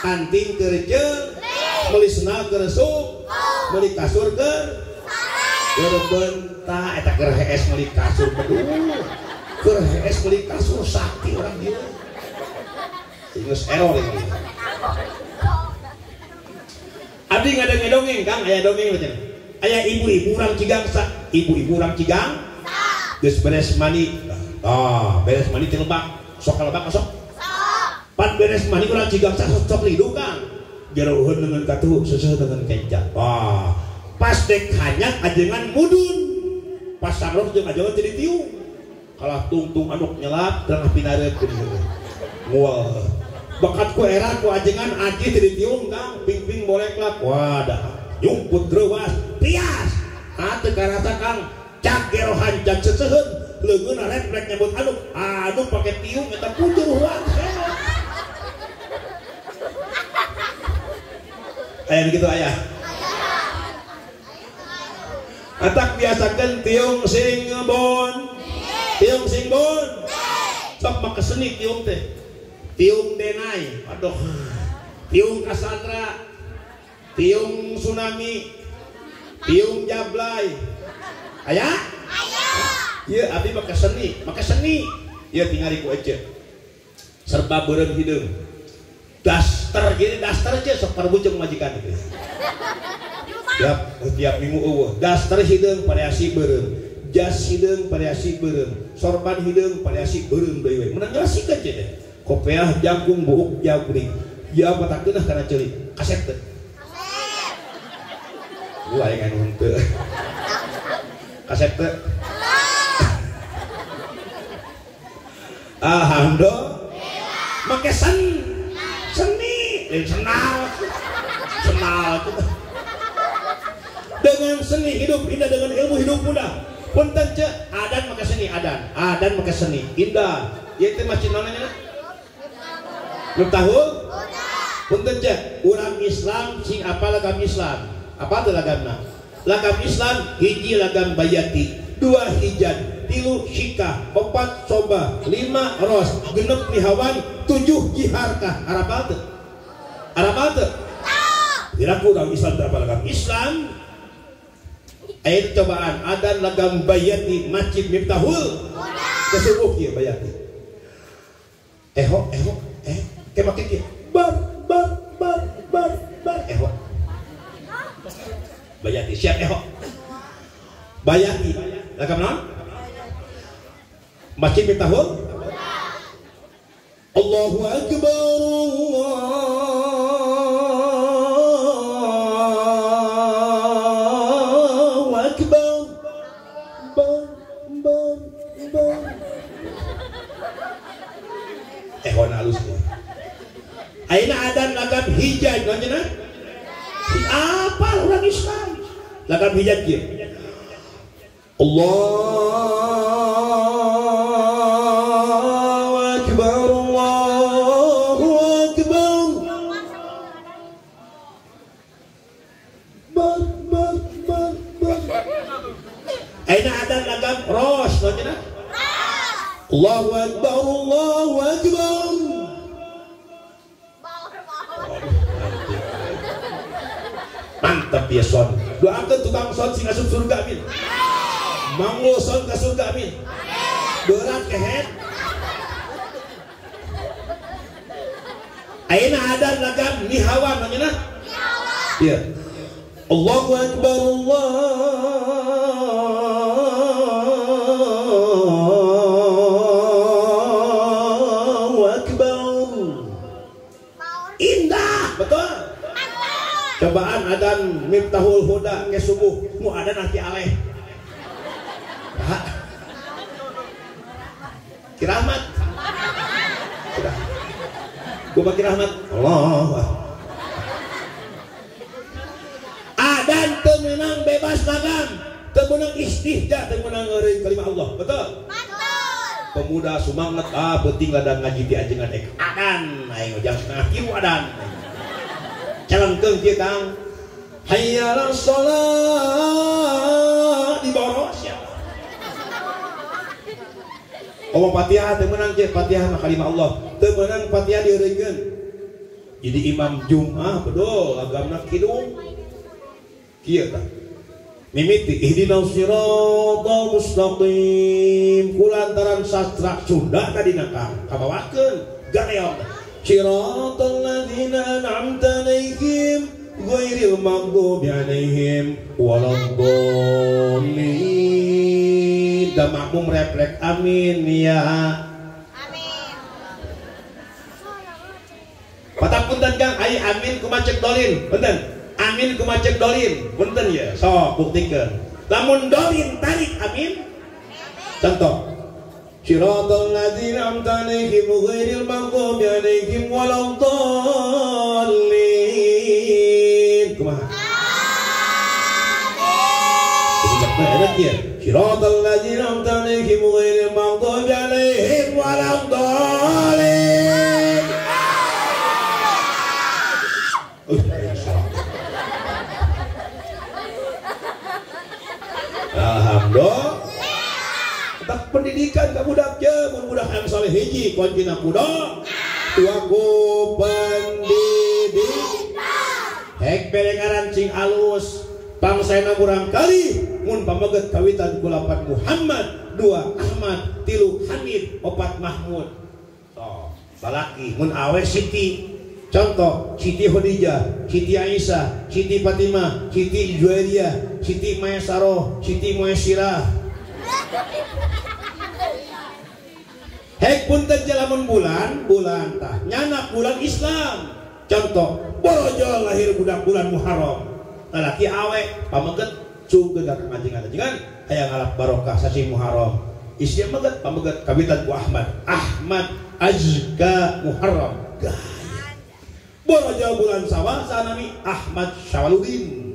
kanting keur jeung meuli sendal keur sup meuli kasur keur berbentah eta keur hees meuli kasur beduh keur hees meuli kasur sakti orang dia geus error ini abdi ngadenge dongeng Kang aya dongeng macam aya ibu-ibu urang Cigangsa ibu-ibu urang Cigang geus beres mandi beres mandi ti lebak sok ka lebak sok pan beres mandi urang Cigangsa sok lidu Kang jareuheun dengan katuh seuseut dengan kencat pas dek hanyat ajengan mudun pas samros jeung ajengan jadi tiung kalah tungtung anuk nyelap tengah pinareut mual bakat ku era ku ajengan aji jadi tiung Kang ping-ping boleh klak wadah nyumput dreuwas pias teu karasa Kang cak gero hancat seuseut leungeun refleks nyambut anuk pake tiung eta punjul huang aya begitu aya atak biasakan tiung sing bon tiung sing bon sok make seni tiung teh tiung denai aduh tiung Cassandra tiung tsunami tiung jablay aya ieu abdi make seni ieu tingali ku ece serba beureum hideung daster gini daster aja sok parbuceung majikan itu tiap minggu eueuh daster hideung variasi beureum jas hideung variasi beureum sorban hideung variasi beureum deui we menang jelasikeun teh deh kopiah jagung buuk jabring ya patakeunah kana ceulik kaset teh lu aya nganu teu kaset teh alhamdulillah make seni senal dengan seni hidup indah dengan ilmu hidup mudah punten ce adan make seni adan make seni indah ieu teh macam naonnya nu tahun punten ce urang Islam sing apa lagam Islam apa teh lagamna lagam Islam hiji lagam bayati dua hijan tilu syika opat soba lima ros genep nihawan tujuh jiharkah arabal teh diraku urang Islam berapa lagam Islam air cobaan adan lagam bayati masjid miftahul kesubuh kieu bayati ke make kieu bar bayati siap bayati lagam naon masjid miftahul Allahu akbar Ehona halus deh. Aina adan lagam hijaj nanya apa orang Islam lagam hijaj dia. Allahu Akbar Allahu Akbar. Aina adan lagam ros nanya Allahu Akbar Allahu Akbar. Mantap ya son. Doakan tukang son sing asup surga amin. Manglo son ka surga amin. Berat kehet. Aina ada lagam nihawan namanya. Iya. Allahu Akbar Allahu Akbar. Indah, betul. Cobaan adan miftahul huda ke subuh mu ada nanti aleh kirahmat gua pakai rahmat Allah adan temenang bebas lagam temenang istihja temenang ngeureun kalimah Allah betul pemuda sumanget penting ladang ngaji di ajengan adan aing ojang setengah kilo adan calengkeun kieu Kang hayya 'alas shalah di boros ya omong Fatihah teu meunang kieu Fatihah mah kalimah Allah teu meunang Fatihah dieureunkeun jadi imam Jumat betul agamna kidung kieu tah mimiti ihdinas siratal mustaqim kulantaran sastra Sunda kadina Kang kabawakeun gareong siratal ladzina an'amta 'alaihim ghairil maghdubi 'alaihim waladdallin. Da makmum refleks amin ya. Amin. Patapunten Kang ai amin kumaha cek dolin. Punten. Amin kumaha cek dolin. Punten ya. Sok buktikeun. Lamun dolin tarik amin. Contoh siratal ladzina an'amta 'alaihim ghairil maghdubi 'alaihim waladdallin. Kumaha? Amin. Enak ya. Siratal ladzina an'amta 'alaihim ghairil maghdubi 'alaihim waladdallin. Alhamdulillah. Tak pendidikan ka budak je budak yang saleh hiji kuncina budak tuaku pendidik hek belengaran cing alus pangsana kurang kali mun pameget kawitan kulapan Muhammad 2 Ahmad 3 Hamid 4 Mahmud so balaki mun awe Siti contoh Siti Khadijah Siti Aisyah Siti Fatimah Siti Juwairiyah Siti Maisarah Siti Muasyirah hek punten jalamun bulan tah nyanak bulan Islam contoh borojol lahir budak bulan Muharram lalaki awe pameget cungkeun ka kajengan aya ngalap barokah sasi Muharram istri meget pameget kawitan ku Ahmad azka Muharram gaya borojol bulan Sawal sanami Ahmad Syawaludin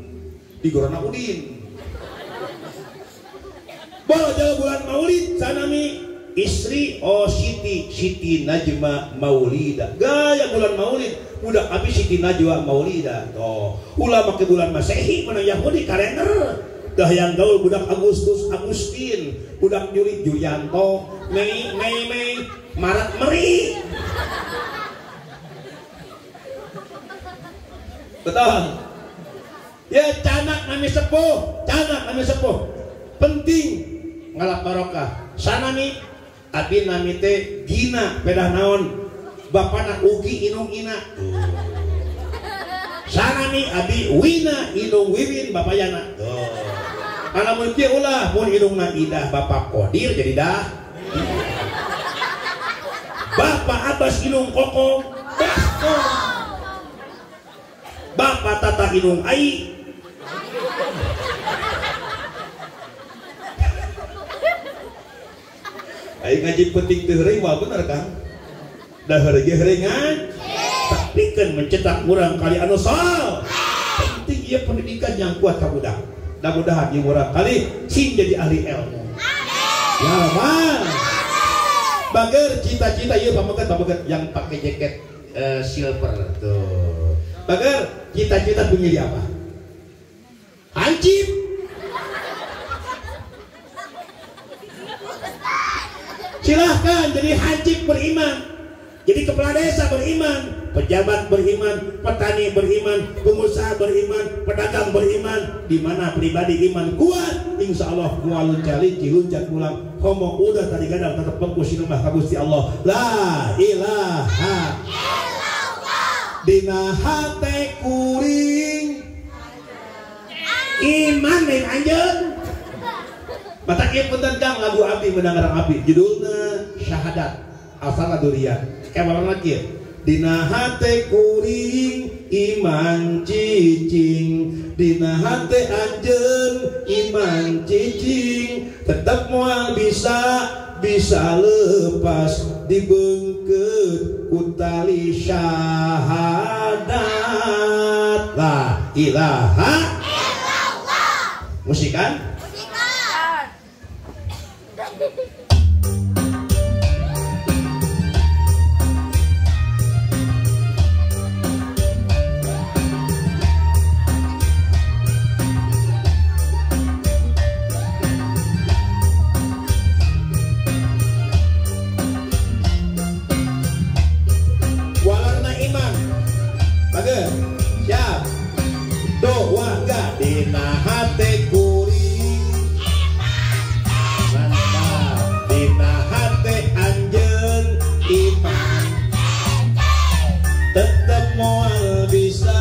digorona Udin borojol bulan Maulid sanami istri Siti Najma Maulida gaya bulan Maulid budak abi Siti Najwa Maulida toh ulah make bulan Masehi mana Yahudi kalender dah yang gaul budak Agustin budak Juli Julianto Mei Maret Meri betul ya canak nami sepuh penting ngalap barokah sanami abi nami teh Gina pedah naon bapana Ugi Inung Ina sanami abi Wina Inung Wiwin bapayana alamun kieu ulah mun inungna Idah bapak Kodir jadi dah bapak Abbas Inung Kokong bapak Tata Inung Ai Ayo ngaji penting teu heureung wah bener Kang. Da heureung ge heureungan. Tapi kan mencetak urang kali anu sol. Penting ieu pendidikan yang kuat ka budak. Mudah-mudahan ieu urang kali sing jadi ahli ilmu. Ya Bang. Bager cita-cita ieu pameget yang pakai jaket silver tuh. Bager cita-cita punya di apa? Hansip. Silahkan jadi hansip beriman, jadi kepala desa beriman, pejabat beriman, petani beriman, pengusaha beriman, pedagang beriman. Di mana pribadi iman kuat, insya Allah mualun cali ciluncat pulang. Homo udah tadi gadang tetap pengkusi rumah kagusti Allah. La ilaha illallah. Dina hate kuring iman yang anjeun. Mata ieu punten Kang lagu abdi mendengarang abdi judulna syahadat asal durian. Kayak lagi dina hate kuring iman cicing, dina hate anjeun iman cicing, tetep moal bisa lepas dibeungkeut ku tali syahadat. La ilaha illallah. Musikan? Siap doa gak dina hate kuring mantap dina hate anjeun iman tetep moal bisa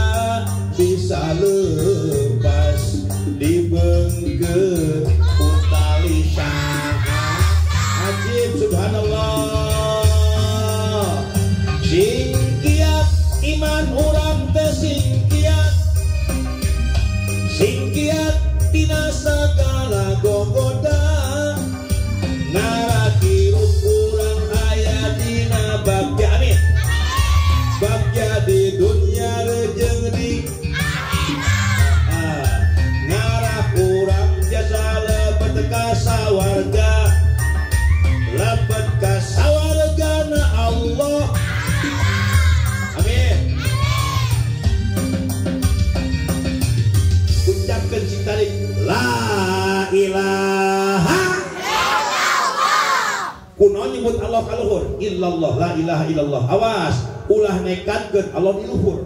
lepas dibeungkeut ku tali syahadat. Ajib subhanallah. Sing kiat iman urang teh singkiat tina segala gogoda ngarakirup urang aya dina bagja amin bagja di dunia rejeung di ngarah urang biasa lebet ka sawarga lebet ka sawargana Allah. Amin. Ucapkan cintalik la ilaha illallah. Kuno nyebut Allah kaluhur illallah la ilaha illallah. Awas ulah nekatkeun Allah di luhur.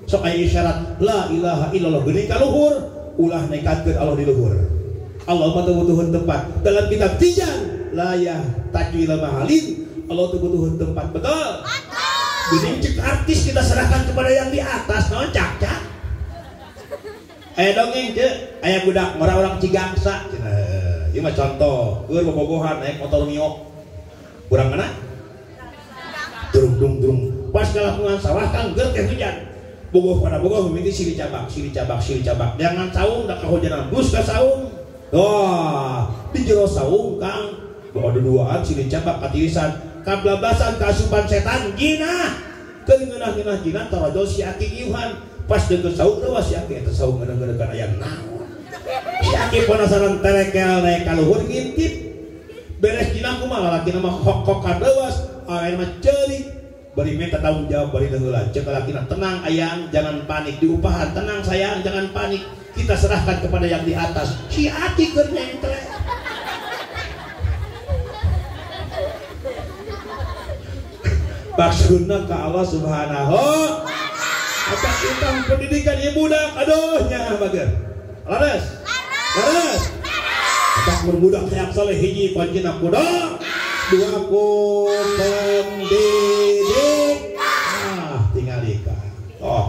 Sok aya isyarat la ilaha illallah geuning kaluhur, ulah nekatkeun Allah di luhur. Allah mah teu butuheun tempat. Dalam kitab Tijan la ya tajwil mahalin Allah teu butuheun tempat. Betul? Geuning cek artis kita serahkan kepada yang di atas naon cak-cak. Dongeng cek, aya budak orang Cigangsa. Ieu mah contoh, keur bobogohan naik motor Mio. Urang mana? Durung. Pas kalapungan sawah Kang keur teh hujan. Bogoh pada bogoh mimiti silih cabak. Jangan saung da kahujanan, bus ka saung. Wah, di jero saung Kang, ada duaan silih cabak katirisan, kablabasan kasupan setan gina. Keur ngeunah-ngeunah gina tarajol si aki iuhan. Pas deket saung teh si aki eta saung ngeuneuh-ngeuneuhkeun aya naon. Si aki penasaran terekel naik kaluhur ngintip. Beres dina kumaha lalakina mah hok-hokan leuwas, aweuna mah ceulik. Bari minta tanggung jawab bari deungeula. Ceuk lalakina tenang ayang, jangan panik di upahan. Tenang sayang, jangan panik. Kita serahkan kepada yang di atas. Si aki keur nyentrek. Maksudna ka Allah Subhanahu apa kita pendidikan ieu budak aduh nya bager laras apa budak yang saleh hiji kuncina budak dua ku pendidik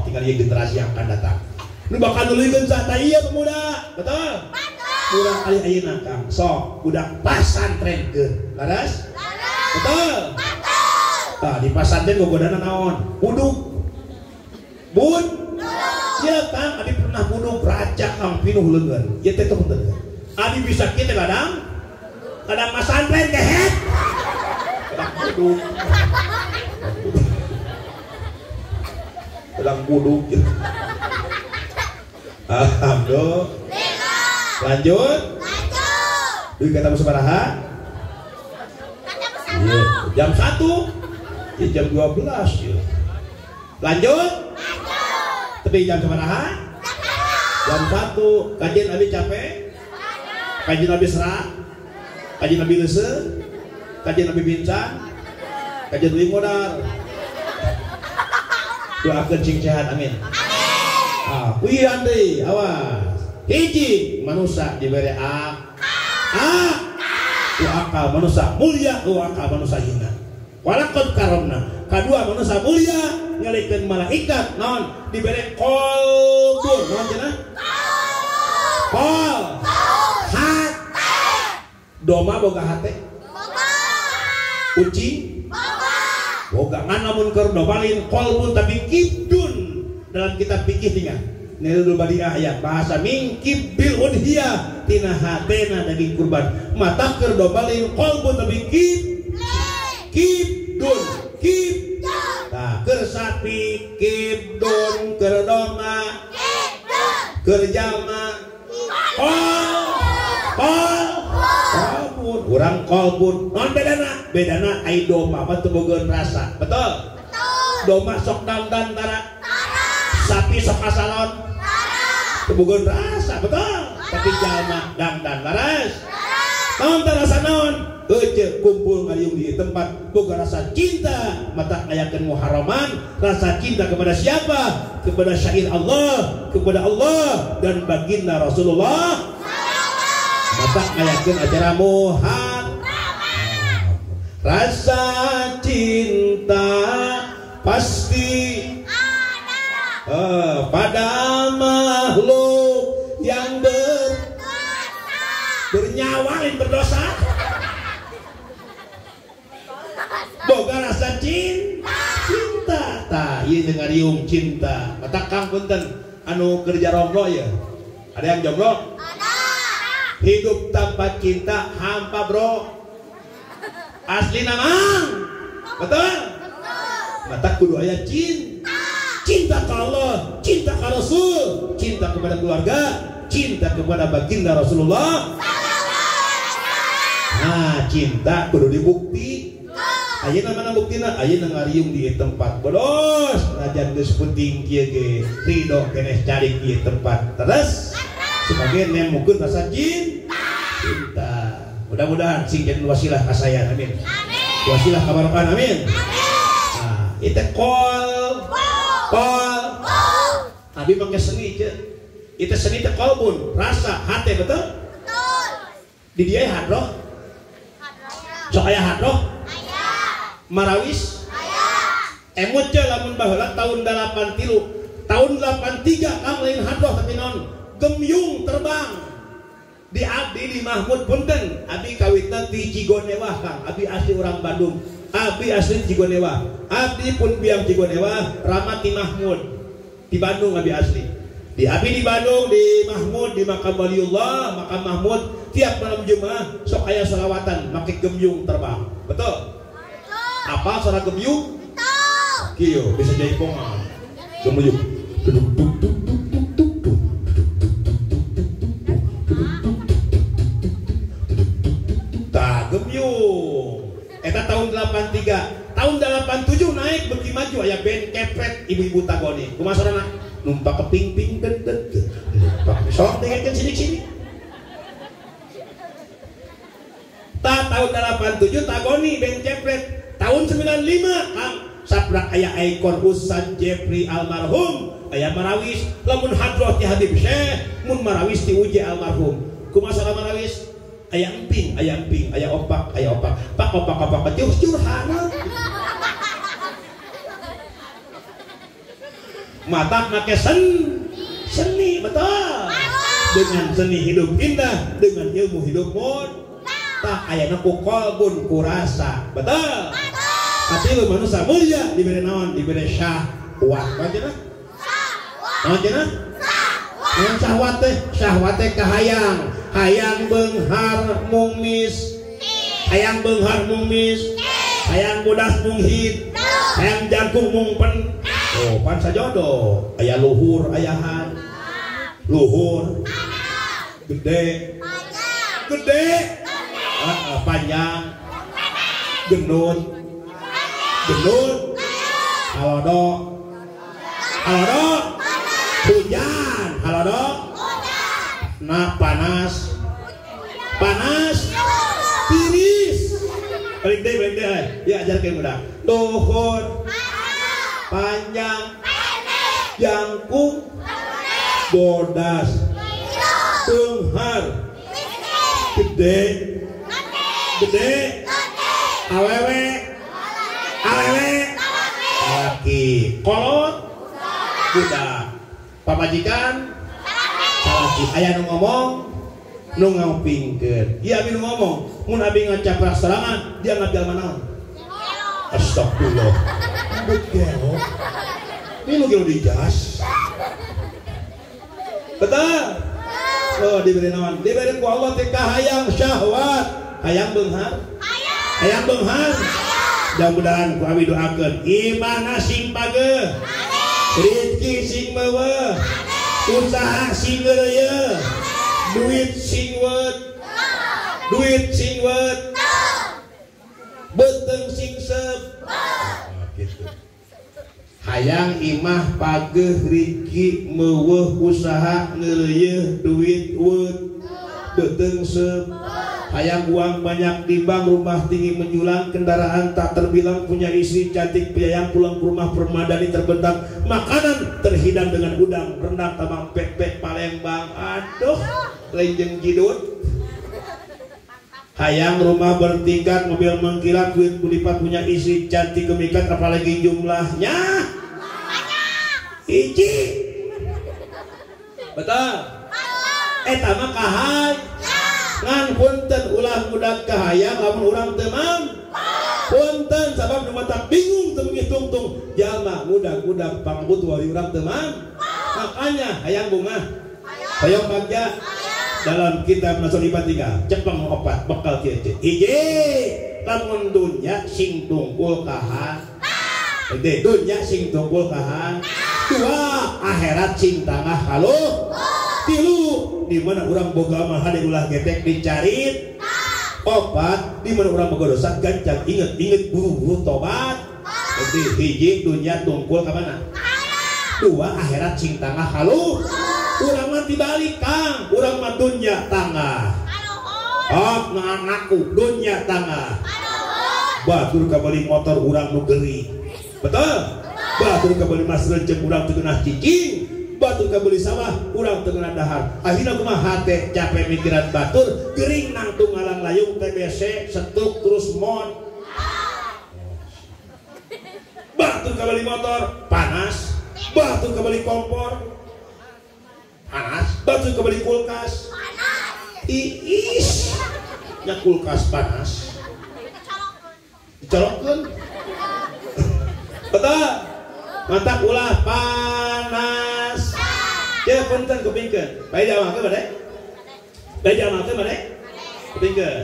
tinggal ieu generasi yang akan datang nu bakal nuluykeun sata ieu pemuda betul budak kali ayeuna Kang sok budak pasantrenkeun laras betul di pasantren gogodana naon buduk bun sia Kang adi pernah buduk raja Kang pinuh leungeun ieu teh teu bener adi bisa kitu kadang masantren kehet buduk. Sedang buduk. Alhamdulillah. Lanjut. Duit kata sabaraha? Iya, jam 1. Jam 12 ya. Lanjut. Tapi jam sabaraha? Jam 1. Kajian abi capek? Kajian abi serak? Kajian abi leuseuh? Kajian abi pincang? Kajian abi modal? Doakeun cing sehat amin. Kuian deui, awas. Hiji manusia diberi akal manusia mulia, akal manusia hina. Walaqad karamna. Kadua manusia mulia ngalikeun malaikat naon diberi qalbun naon cenah? Qol. Hat. Doma boga hate? Boga. Kucing? Boga. Boga ngan namun keur dobalin qalbun tapi kibdun dalam kitab fikih tinggal. Nilul badiah ayat bahasa mingkib bil udhiyah tina hatena daging kurban mata keur dobalin qalbun tapi kibdun nah keur sapi kibdun keur doma keur jalma qalbun urang qalbun non bedana ai doma mah teu bogeun rasa betul doma sok dandan tara sapi sok asalon kebugon rasa betul tapi jalma dandan laras naon rasa naon ece kumpul ngaliung di tempat boga rasa cinta mata ngayakeun muharraman rasa cinta kepada siapa kepada syair Allah kepada Allah dan baginda Rasulullah mata ngayakeun acara muharram rasa cinta pasti pada makhluk yang bernyawa yang berdosa boga rasa cinta tah ieu ngariung cinta mata Kang punten anu kerja romblo ya ada yang jomblo ada hidup tanpa cinta hampa bro asli namang betul mata kudu aya cinta ke Allah, cinta ke Rasul, cinta kepada keluarga, cinta kepada baginda Rasulullah. Nah, cinta kudu dibukti. Ayeuna mana buktina? Ayeuna ngariung di tempat bodos. Najan geus penting kieu ge ridho keneh cari di tempat. Terus sebagai nemukeun rasa cinta. Mudah-mudahan sing jadi wasilah kasayan amin. Wasilah kabarokan amin. Nah, itu kol Abi pakai seni aja. Itu seni teh qalbun, rasa, hati betul? Betul. Di dia hadroh. Sok aya hadroh? Aya. Marawis? Aya. Emut teh lamun baheula tahun 83. Tahun 83 Kang lain hadroh tapi naon? Gemyung terbang. Di abdi di Mahmud punten, abi kawitna di Cigonewah Kang. Abi asli orang Bandung. Abi asli Cigonewah. Abdi pun biang Cigonewah, Ramati Mahmud. Di Bandung abi asli. Di abi di Bandung di Mahmud di makam Waliullah, makam Mahmud tiap malam Jumat sok aya sholawatan make gemyung terbang. Betul? Apa suara gemyung? Betul. Kieu bisa jadi pongan. Gemyung. Tah gemyung. Eta tahun 83. Tahun 87 naik beki maju aya band kepret ibu-ibu tagoni. Kumaha sorana? Numpak ke ping-ping sok dengekeun sini-sini. Tahun 87 tagoni band kepret. Tahun 95 Kang sabrak aya ikon Ustaz Jeffrey almarhum, aya marawis lamun hadroh ti Habib Syekh, mun marawis ti Uji almarhum. Kumaha sorana marawis? Aya emping, aya opak. Pak opak curhana. Mata make seni betul. Dengan seni hidup indah, dengan ilmu hidup mod. Tak ayana ku qalbun ku rasa. Betul. Tapi lu manusia mulia diberi naon? Diberi syahwat. Bagaimana? Naon cenah? Yang syahwat teh hayang beunghar mungmis. hayang bodas mung hid, hayang jangkung mung pen. Oh, pan sajodoh. Aya luhur ayahan. Luhur. Gede. Gede. Panjang. Gendut. Gendut. Halodok. Halodok. Hujan. Halodok. Nah, panas. Panas. Tiris. Balik deh. Ya, ajar kayak mudah. Luhur. Panjang. Jangkung. Bodas. Tunghar. Gede. Gede. Awewe. Awewe. Laki. Kolot. Budak. Pamajikan. Salaki. Aya nu ngomong, nu ngopingkeun. Ieu abi nu ngomong, mun abi ngacaprak serangan, dia ngabjal manaon? Astagfirullah. Betul. Ini nu gelo dijas. Betul. Oh, diberi naon? Diberi ku Allah teh hayang syahwat, hayang beunghar. Hayang beunghar. Mudah-mudahan ku abi doakeun iman sing pageuh. Rezeki sing meuweuh. Usaha sing geuleuh. Duit sing weut. Duit sing weut. Beuteng sing sep. Gitu. Hayang imah pageuh rezeki meuweuh usaha geuleuh duit weut. Beuteng sep. Hayang uang banyak di bank, rumah tinggi menjulang, kendaraan tak terbilang, punya istri cantik penyayang, pulang ke rumah permadani terbentang, makanan terhidang dengan udang, rendang, tamang, pek-pek, Palembang, aduh, lenjeng jidut. Hayang rumah bertingkat, mobil mengkilat, duit berlipat, punya istri cantik kemikat, apalagi jumlahnya hiji. Betul? Tama kahay. Ngan punten ulah budak kahayang lamun urang teu mam. Punten sabab nu mata bingung teu menghitung-tung jalma budak-budak pangbut wali urang teu mam. Makanya hayang bunga. Hayang bagja dalam kitab Nasul Ibatika cepeng opat bekal kieu. Hiji lamun dunya sing tungkul kahan. Gede dunya sing tungkul kahan. Dua akhirat sing tangah haluh. Tilu di mana orang boga mah hade ulah getek dicarit. Opat di mana orang boga dosa gancang inget buru-buru tobat. Jadi hiji dunya tungkul ka mana? Dua akhirat sing tangah haluh. Urang mah tibalik Kang, urang mah dunya tangah. Oh, nganaku dunya tangah. Batur ka beli motor urang nu geuri. Betul? Batur ka beli mas renceng urang teu geunah cicing. Batur kabeli sawah, urang teu geunah dahar. Akhirna kumaha hate capek mikiran batur, geuring nang tunggalang layung TBC, setuk terus mod. Batur kabeli motor, panas. Batur kabeli kompor, panas. Batur kabeli kulkas, panas. Iis, nya kulkas panas. Dicolokkeun. Betul? Mantap ulah panas. Ya punten kupingkeun. Bae diamalkeun bade? Bae diamalkeun bade? Kupingkeun.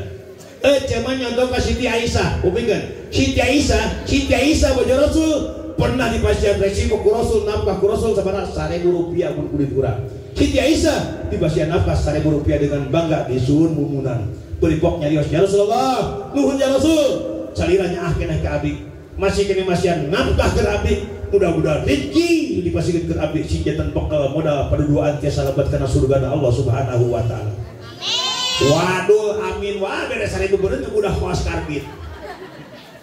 Cuman nyontoh ka Siti Aisyah, kupingkeun. Siti Aisyah bojo Rasul pernah dipasihan resiko ku Rasul, nafkah ku Rasul sabaraha Rp1.000 mun kulit urang. Siti Aisyah dipasihan nafkah Rp1.000 dengan bangga disuhun mumunan. Beripok nyarios ya Rasulullah, nuhun ya Rasul. Saliranya keneh ka abdi. Masih kene masihan nafkah ke abdi. Mudah-mudahan rezeki dipasihkeun ke abdi sinjatan bekal modal paduduan tiasa lebat kana surgana Allah Subhanahu wa taala. Amin. Waduh, amin. Wah, beres 1000 beuneu udah hoas karbit.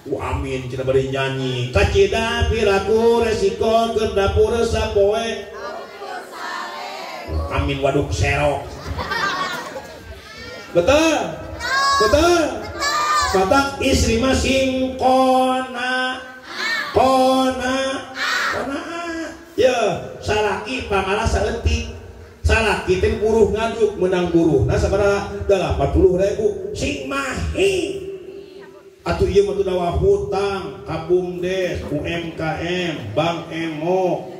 Amin, cenah bade nyanyi. Kacida piraku resiko keur dapur sapoe. Amin waduk serok. Betul? Betul? Matak istri masing kona. Ya, salaki pamala saeutik. Salaki teh buruh ngaduk menang buruh. Nah sabaraha? 80.000 sing mahi. Atuh ieu mah teu dawa hutang, Kabumdes, UMKM, Bank Emo,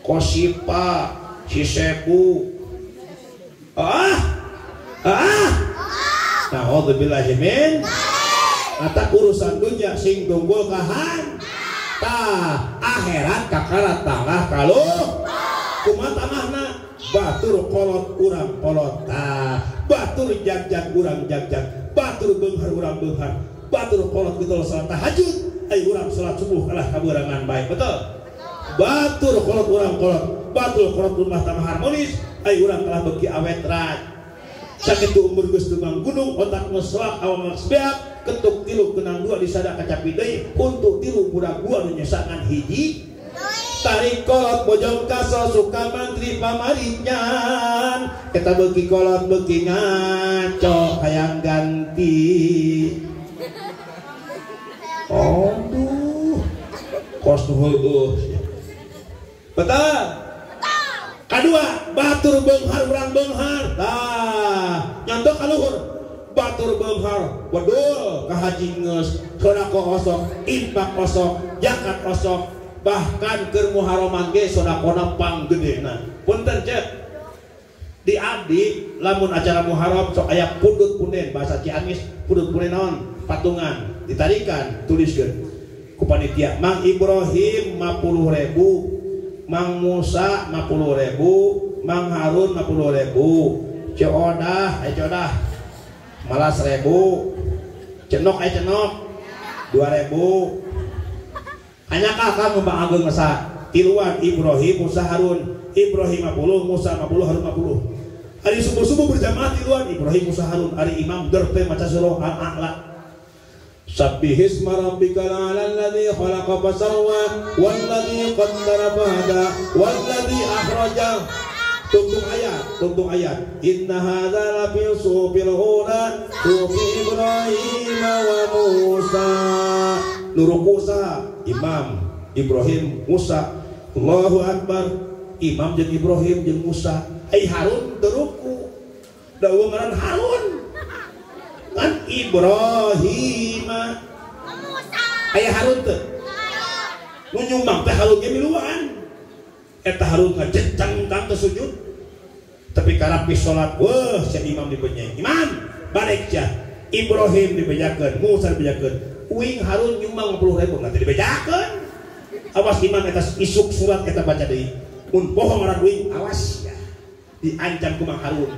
Kosipa, Cisebu. Na'udzubillahi min. Eta urusan dunia sing tunggul kahan. Tah akhirat kakarat tangah kaluh. Kumaha tangahna? Batur kolot urang kolot. Tah batur jag-jag urang jag-jag. Batur beunghar urang beunghar. Batur kolot betul salat tahajud. Ai urang salat subuh kalah kaberangan baik. Betul? Batur kolot urang kolot. Batur kolot rumah tangga harmonis. Ai urang kalah beuki awet raj. Sakitu umur geus tumang gunung otak meswak awam sebeak ketuk tilu kenang dua disada kacapi deui untuk tilu budak dua nu nyesakan hiji tarik kolot bojong kasal suka mantri pamarinyan kita beuki kolot beuki ngaco hayang ganti aduh kos heueuh betul. Kedua, batur beunghar urang beunghar. Tah, nyontok ka luhur. Batur beunghar, wadul ka haji geus, sodako osok, infak osok, zakat osok, bahkan keur muharoman ge sodakona panggedena. Punten cek. Di abdi lamun acara muharam sok aya pudut punden bahasa Ciamis, pudut punden naon? Patungan, ditarikan, tuliskeun. Ku panitia Mang Ibrahim 50.000. Mang Musa 50.000, Mang Harun 50.000, Codah, Codah malah 1.000, Cenok, Cenok 2.000. Hanya kakak Mbak Agung masa tiluan Ibrahim, Musa, Harun, Ibrahim 50, Musa 50, Harun 50. Hari subuh-subuh berjamaah tiluan Ibrahim, Musa, Harun, hari imam derpe maca surah Al-A'la. Sabbihisma rabbikal a'la alladzi khalaqa fasawwa walladzi qaddara fahada walladzi akhraja. Tungtung ayat inna hadza la fi subil ula sufi Ibrahim wa Musa. Nuruku sa imam Ibrahim Musa Allahu Akbar imam jeung Ibrahim jeung Musa ai Harun teruku dawa ngaran Harun kan Ibrahim aya Harun teh nu nyumbang teh Harun ge miluan eta Harun ngajecang kang sujud tapi karapi salat weuh sia imam dibenyeng imam balik sia Ibrahim dibejakeun Musa dibejakeun uing Harun nyumbang 50.000 nanti dibejakeun awas imam eta isuk surat kita baca deui mun bohong ngaran uing awas ya diancam ku Mang Harun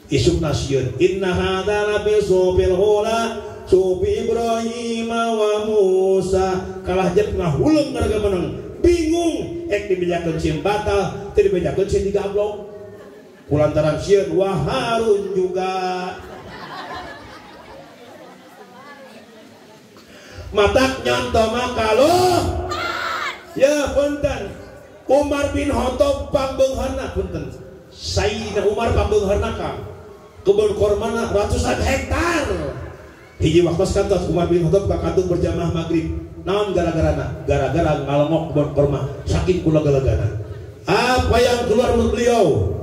isuk nasieun inna hadza la fi subil ula sufi Ibrahim wa Musa kalah jeung ngahuleung gara menang bingung ek dibejakeun sim batal teu dibejakeun sim digablok kulantaran sieun wa Harun juga matak nyantama kaluh ya punten Umar bin Khattab pangbeungharna punten Sayyidina Umar pangbeungharna ka kebun kormana ratusan hektar hiji waktos kantos Umar bin Khattab ka kantung berjamaah maghrib naon gara-garana gara-gara ngalongok kebun korma saking kula galagana apa yang keluar mulut beliau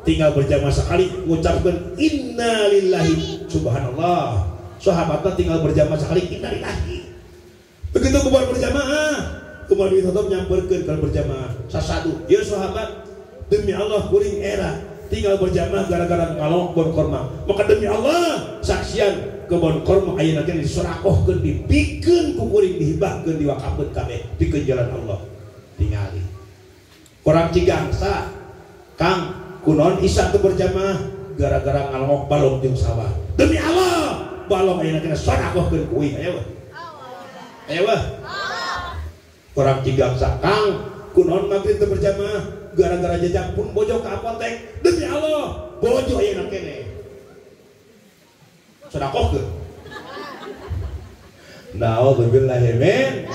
tinggal berjamaah sekali mengucapkan inna lillahi subhanallah sahabatnya tinggal berjamaah sekali inna lillahi begitu kebun berjamaah Umar bin Khattab nyamperkeun kalau berjamaah sasadu ya sahabat demi Allah kuring era tinggal berjamaah gara-gara ngalong kebun korma maka demi Allah saksian kebun korma ayeuna teh disurakohkeun dipikeun ku kuring dihibahkeun diwakafkeun kabeh pikeun jalan Allah tingali orang Cigangsa Kang kunaon isya teu berjamaah gara-gara ngalong balong jeung sawah demi Allah balong ayeuna teh disurakohkeun ku uing aya weh orang Cigangsa Kang kunaon maghrib teu berjamaah gara-gara jajak pun bojo ke apotek demi Allah bojo ayeuna kene sedekahkeun naudzubillah min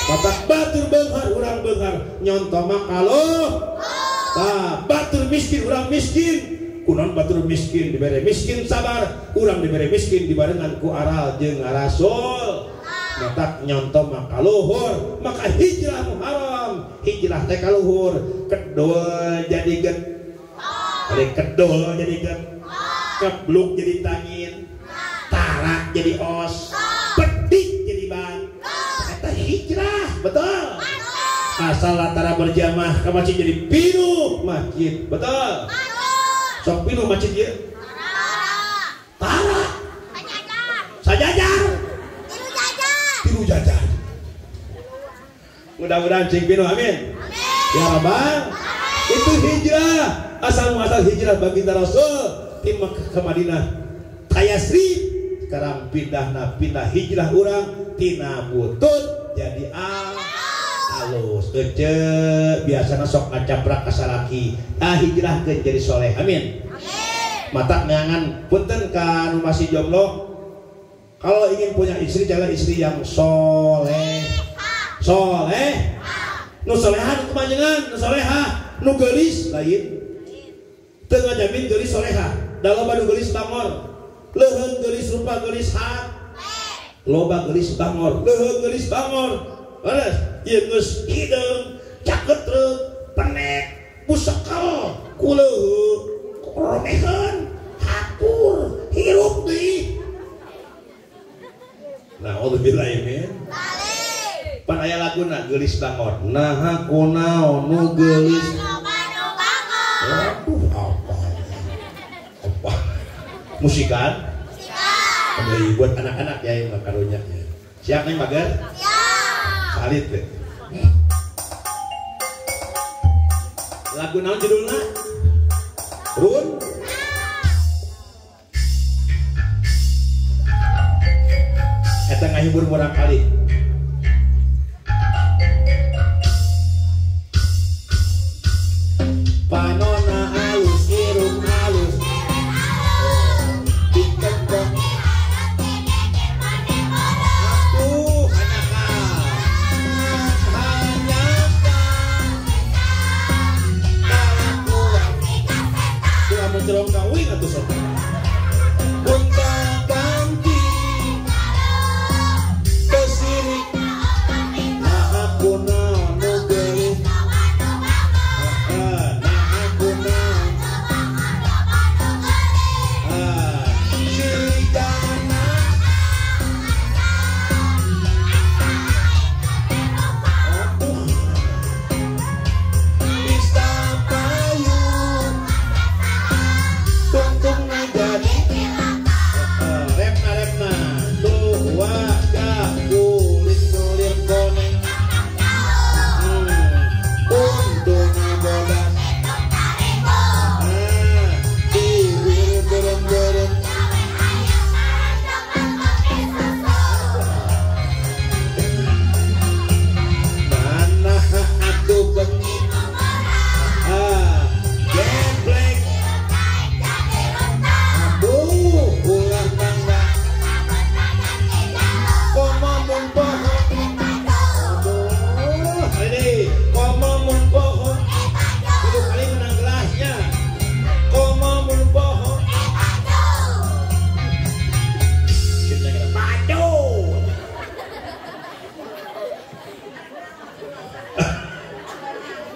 matak batur beunghar urang beunghar nyontoma kaluh tah batur miskin urang miskin kunaon batur miskin dibere miskin sabar urang dibere miskin dibarengan ku aral jeung rasul matak nyontom maka luhur maka hijrah muharam hijrah teh kaluhur kedul jadi get kedul jadi get kebluk jadi tangin tarak jadi os pedik jadi ban eta hijrah betul asal latara berjamaah ka masjid jadi pinuh masjid betul sok pinuh masjid ieu tarak sajajar bidadari. Mudah-mudahan cing pinu amin. Ya Rabbal. Itu hijrah, asal muasal hijrah baginda Rasul di Makkah ke Madinah. Tayasrif sekarang pindah hijrah orang tina butut jadi alus ece biasana sok ngacaprak ka salaki hijrah ke jadi soleh amin. Mata neangan punten ka nu masih jomblo kalau ingin punya istri jangan istri yang soleh nu soleha nu kemanjengan nu soleha nu geulis lain teu ngajamin geulis soleha da loba nu geulis bangor leuheung geulis rupa geulis hat loba geulis bangor leuheung geulis bangor leres ieu geus hideung caketreup penek busekel kuleuh romeheun hakur hirup deui naudzubillahi min pan aya laguna geulis bangor naha kunaon nu geulis waduh apa musikan ada buat anak-anak ya yang karunya siap nih mager siap salit deh lagu naon judulna run eta ngahibur murang kali panona halus irung halus dikekok aduh sudah mencerong kawin atau sobat gonta ganti kesirik nah aku naon nu geulis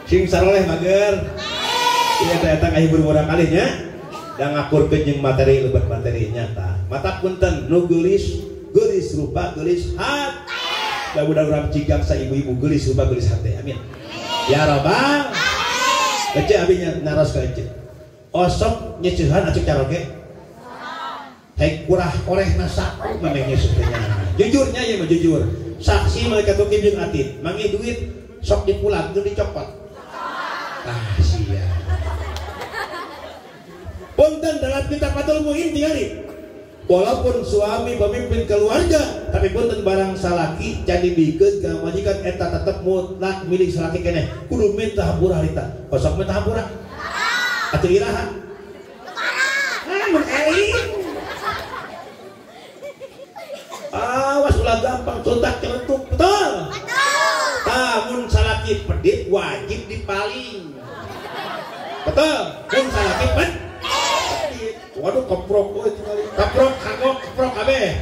sing saroleh mager ieu teh eta ngahibur murang kalinya da ngakurkeun jeung materi lebat materi nyata mata punten nu geulis rupa geulis hat da budak urang cigak sa ibu-ibu geulis rupa geulis hate amin ya rabbal ece abinya naros ka ece osok nyeceuhan atuh caroge hai kurah orehna saku maneh nyeuseut jujurnya ieu mah jujur saksi malaikat tukib jeung atit mangi duit sok dipulang teu dicopot sia punten dalam kitab Fathul Muin tinggali walaupun suami pemimpin keluarga tapi punten barang salaki jadi bikeun ka majikan eta tetep mutlak milik salaki keneh kudu minta hampura harita kosok minta hampura atuh iraha mun eling awas ulah gampang contak celentuk betul mun salaki pedit wajib dipaling betul mun salaki pedit waduh keprok euy tinggali keprok kagok keprok kabeh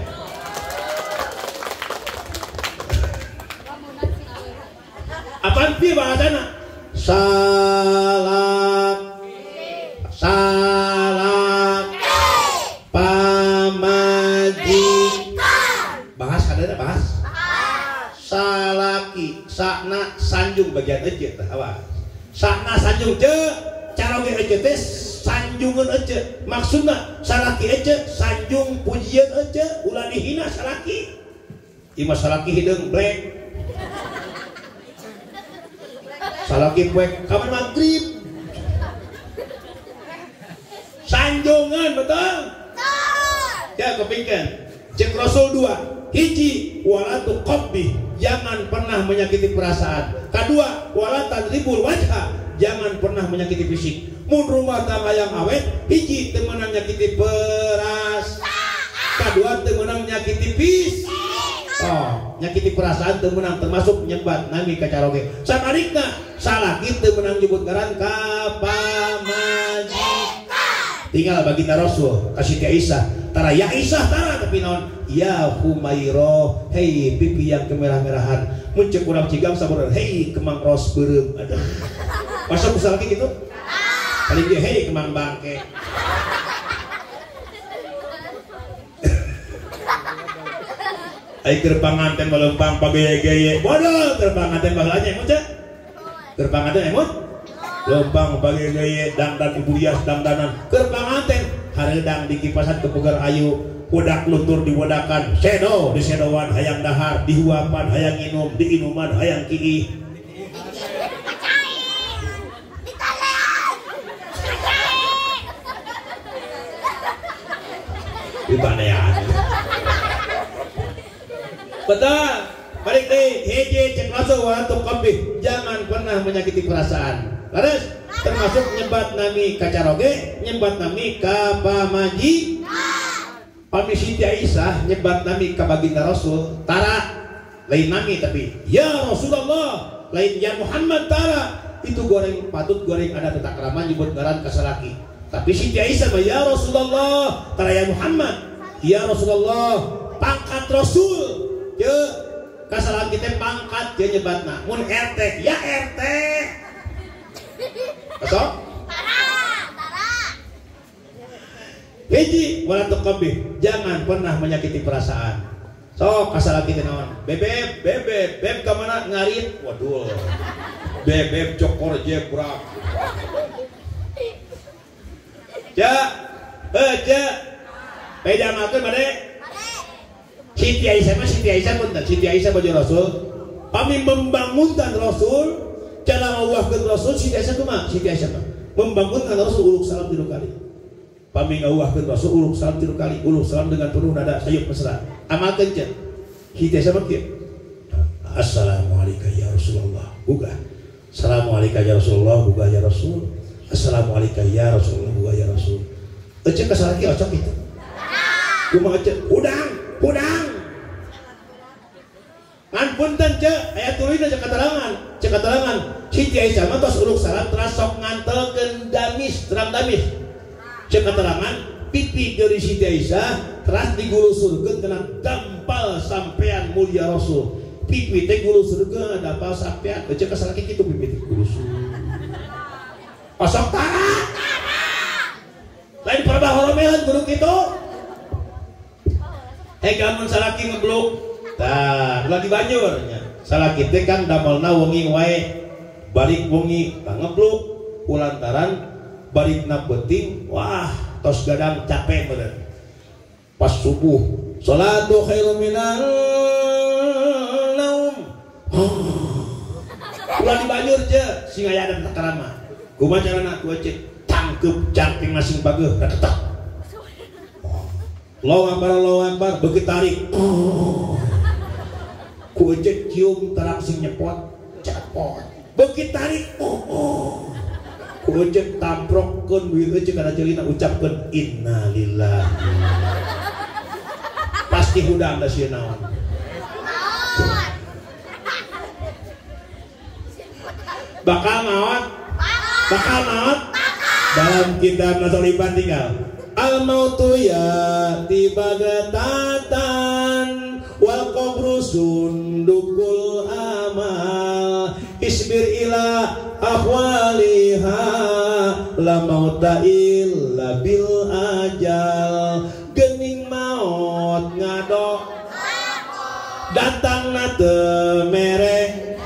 apaan pieu bahasana salak pamajikan bahas kadana bahas salaki sakna sanjung bagian ece teh awas sakna sanjung ce cara ge ece teh sanjungan ece maksudna salaki ece sanjung pujian ece ulah dihina salaki Ima salaki hideung black. Salaki poek kapan maghrib. Sanjongan betul? Ya kepingkan. Cek Rasul 2. Hiji wala tuqabbi, jangan pernah menyakiti perasaan. Kedua wala tadribul wajha, jangan pernah menyakiti fisik. Mun rumah tangga yang awet, hiji teu meunang nyakiti perasaan. Kedua teu meunang nyakiti fisik. Oh, nyakiti perasaan teu meunang termasuk nyebat nami kacaroge. Sakarikna salaki teu meunang nyebut ngaran ka pamajikan. Tinggal baginda Rasul kasih ke Aisyah. Tara ya Aisyah tara tapi naon ya Humairah, hei pipi yang kemerah-merahan. Mun ceuk urang cigang saboreun hei kemang ros beureum. Aduh. Masa bisa lagi gitu? Paling dia hei kemang bangke. Ai keur panganten baleumpang pageye-geye. Bodoh keur panganten baheula nya mun cek. Keur panganten emot. Lempang pageye-geye dangdan ibu rias dangdanan. Keur panganten hareudang di kipasan kepugar ayu, budak luntur di wadakan, sedo di sedowan hayang dahar, di huapan hayang inum, di inuman hayang kiih. Di banean. Betul. Balik deh, heje cek Rasul wa tuqabbi, jangan pernah menyakiti perasaan. Laras termasuk nyebat nami kacaroge, nyebat nami ka pamaji. Pami Siti Aisyah nyebat nami ka baginda Rasul, tara lain nami tapi ya Rasulullah, lain ya Muhammad tara. Itu goreng patut goreng ada tata krama nyebut ngaran ka salaki. Tapi Siti Aisyah ya Rasulullah, tara ya Muhammad, ya Rasulullah, pangkat Rasul. Ye kasalaki teh pangkat je nyebatna. Mun RT ya RT. Asok? Tara. Hiji wala tuqabbi, jangan pernah menyakiti perasaan. Sok kasalaki teh naon? Bebeb ka mana ngarit? Waduh. Bebeb cokor jebrak. Beda makan bade. Siti Aisyah punten. Siti Aisyah baju Rasul. Kami membangunkan Rasul, cara ngawahkeun Rasul. Siti Aisyah kumaha? Siti Aisyah membangunkan Rasul uluk salam 3 kali. Kami ngawahkeun Rasul uluk salam 3 kali. Uluk salam dengan penuh nada sayup mesra. Amalkeun cenah. Siti Aisyah mah kieu. Assalamualaikum ya Rasulullah. Buka. Assalamualaikum ya Rasulullah, buka ya Rasul. Assalamualaikum ya Rasulullah, buka ya Rasul. Ece kasalaki ocok itu. Kumaha ece? Udang. Nganpunten cek, aya tulina cek keterangan. Siti Aisyah mah tos uluk salam teras sok ngantelkeun damis, terang damis. Cek keterangan pipi dari Siti Aisyah teras digulusurkeun kana dampal sampean mulia Rasul. Pipi teh gulusurkeun dampal sampean. Cek kasalaki kitu pipi teh gulusur. Osok tara. Lain perbahoromelan kudu kitu. Gamun salaki ngeblok, tah ulah di Banjur nya. Salaki teh kan damelna wengi wae, balik wengi ngeblok, kulantaran balikna penting, wah tos gadang capek bener. Pas subuh, salatu khairum minan naum. Ulah di Banjur je, sing aya ada takarama. Kumaha carana ku cek tangkep jangking masing bageuh katetak. Allahu Akbar, begitu tarik. Ku ecek cium tarak sing nyepot, capot. Begitu tarik. Ku ecek tamprokkeun begitu ecek kana celina ucapkeun innalillahi. Pasti hudang da sieun naon. Bakal maot. Dalam kitab Nasoliban tinggal. Al-mautu yati bagatatan wal qabru sundukul amal isbir ila ahwaliha la mauta illa bil ajal gening maut ngado datang na teu mere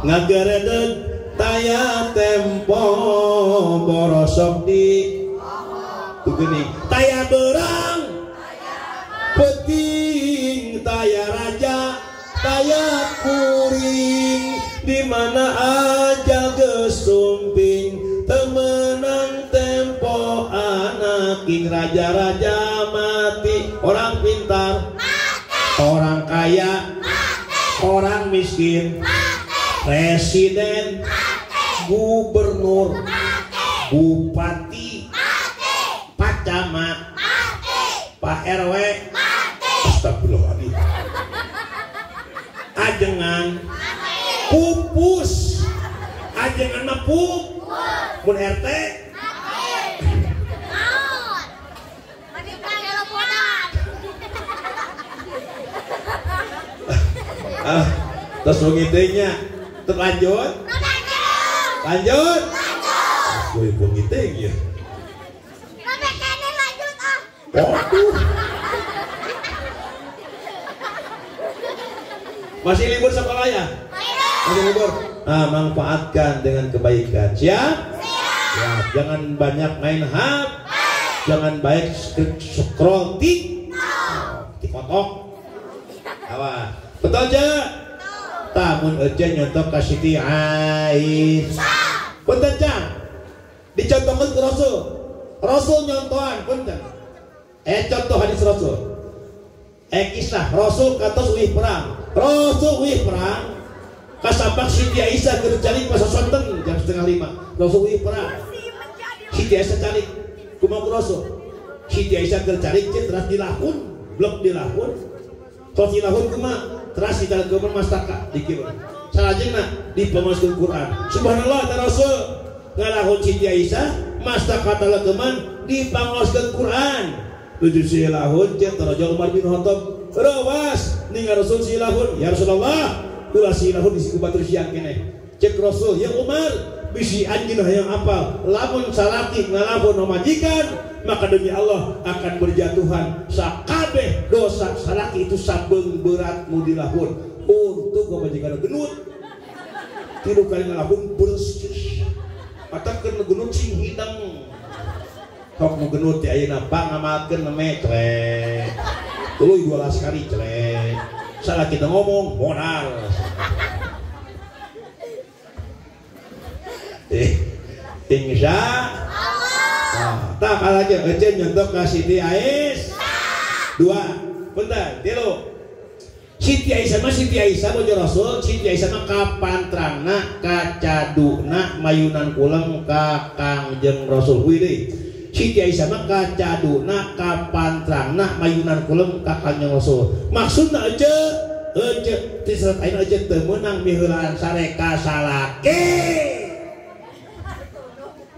ngageredeg taya tempo borosok di begini, taya berang, peting, taya raja, mana aja gesumping temenang tempo anaking raja-raja mati. Orang pintar mati. Orang kaya mati. Orang miskin mati. Presiden mati. Gubernur mati. Bupati mati. Pak Camat mati. Pak RW mati. Astagfirullahaladzim. Ajengan pupus, ajengan mapuk, mun RT terus ngitenya terlanjut lanjut gue pun ngiteng ya masih libur sekolah ya? Masih libur. Nah, manfaatkan dengan kebaikan. Siap? Siap. Jangan banyak main HP. Jangan banyak scroll TikTok. Awas. Betul aja. Tamun aja nyontok kasih ti Aisyah. Punten Cang. Dicontohkan ke Rasul. Rasul nyontohan punten. Contoh hadis Rasul. Kisah Rasul katos wih perang. Rasul wih perang. Kasabak Siti Aisyah kerjalik pas sonten jam 4:30. Rasul wih perang. Siti Aisyah calik kumaha Rasul. Siti Aisyah kerjalik teras dilahun, blok dilahun. Tos dilahun kumaha? Teras ditalekeun mastaka dikir. Salajengna dipamaskeun Quran. Subhanallah ta Rasul. Ngalahun Siti Aisyah mastaka taleukeun dipangoskeun Quran. Tujuh silahun cek Raja Umar bin Khattab rawas ningal Rasul silahun ya Rasulullah ulah silahun di batur siang kene cek Rasul ya Umar bisi anjeun hayang apal lamun salaki ngalahun majikan maka demi Allah akan berjatuhan sakabeh dosa salaki itu sabeung berat nu dilahun untuk majikan genut tilu kali ngalahun bersih atakeun genut sing hidang kok mau genut ya ayeuna pangamalkeun meme crek tuluy 12 kali crek salah kita ngomong modal insya Allah tak kalah aja ece nyontok ke Siti Aisyah 2 bentar 3 Siti Aisyah bojo Rasul Siti Aisyah mah kapantrangna kacaduna mayunan kulang ka Kangjeng Rasul widih Siti Aisyah mah kacaduna kapantrangna mayunan kulem ka Kangjeng Rasul. Maksudna aja tisrat ayeuna aja teu meunang miheulaan sareka salaki.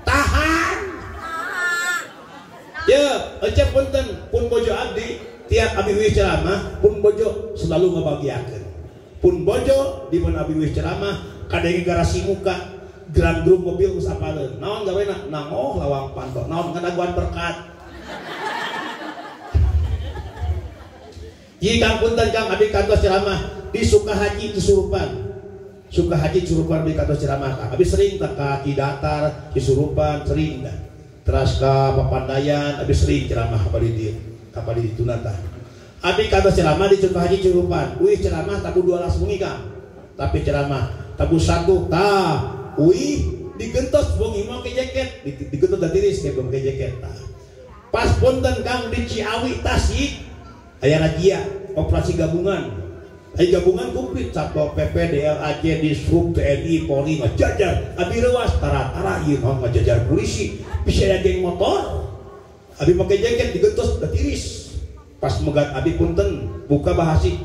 Tahan. Ya, aja punten pun bojo abdi tiap abdi wis ceramah pun bojo selalu ngabagiakeun. Pun bojo dipun abdi wis ceramah kadenge garasi muka geram drum mobil geus apaleun. Naon gawena? Nangoh lawang panto. Naon ngadaguan berkat. Jika punten Kang abdi kantos ceramah di Sukahaji Cisurupan. Sukahaji Cisurupan abdi kantos ceramah Kang. Abdi sering tak ka Cidatar, Cisurupan sering dah. Teras ka Papandayan abdi sering ceramah abdi di kapal di Tunata. Abdi kantos ceramah di Sukahaji Cisurupan. Wih ceramah tabu 12 bengi Kang. Tapi ceramah tabu 1 tah wih digentos bongi mau ke jaket digentos dan tiris kayak pakai jaket pas punten Kang di Ciawi Tasik aya razia operasi gabungan gabungan komplit Satpol PP DLAJ Dishub TNI Polri ngajajar abi rewas tara-tara ieu mah ngajajar polisi bisa aya geng motor abi pakai jaket digentos dan tiris pas megat abi punten buka bahasi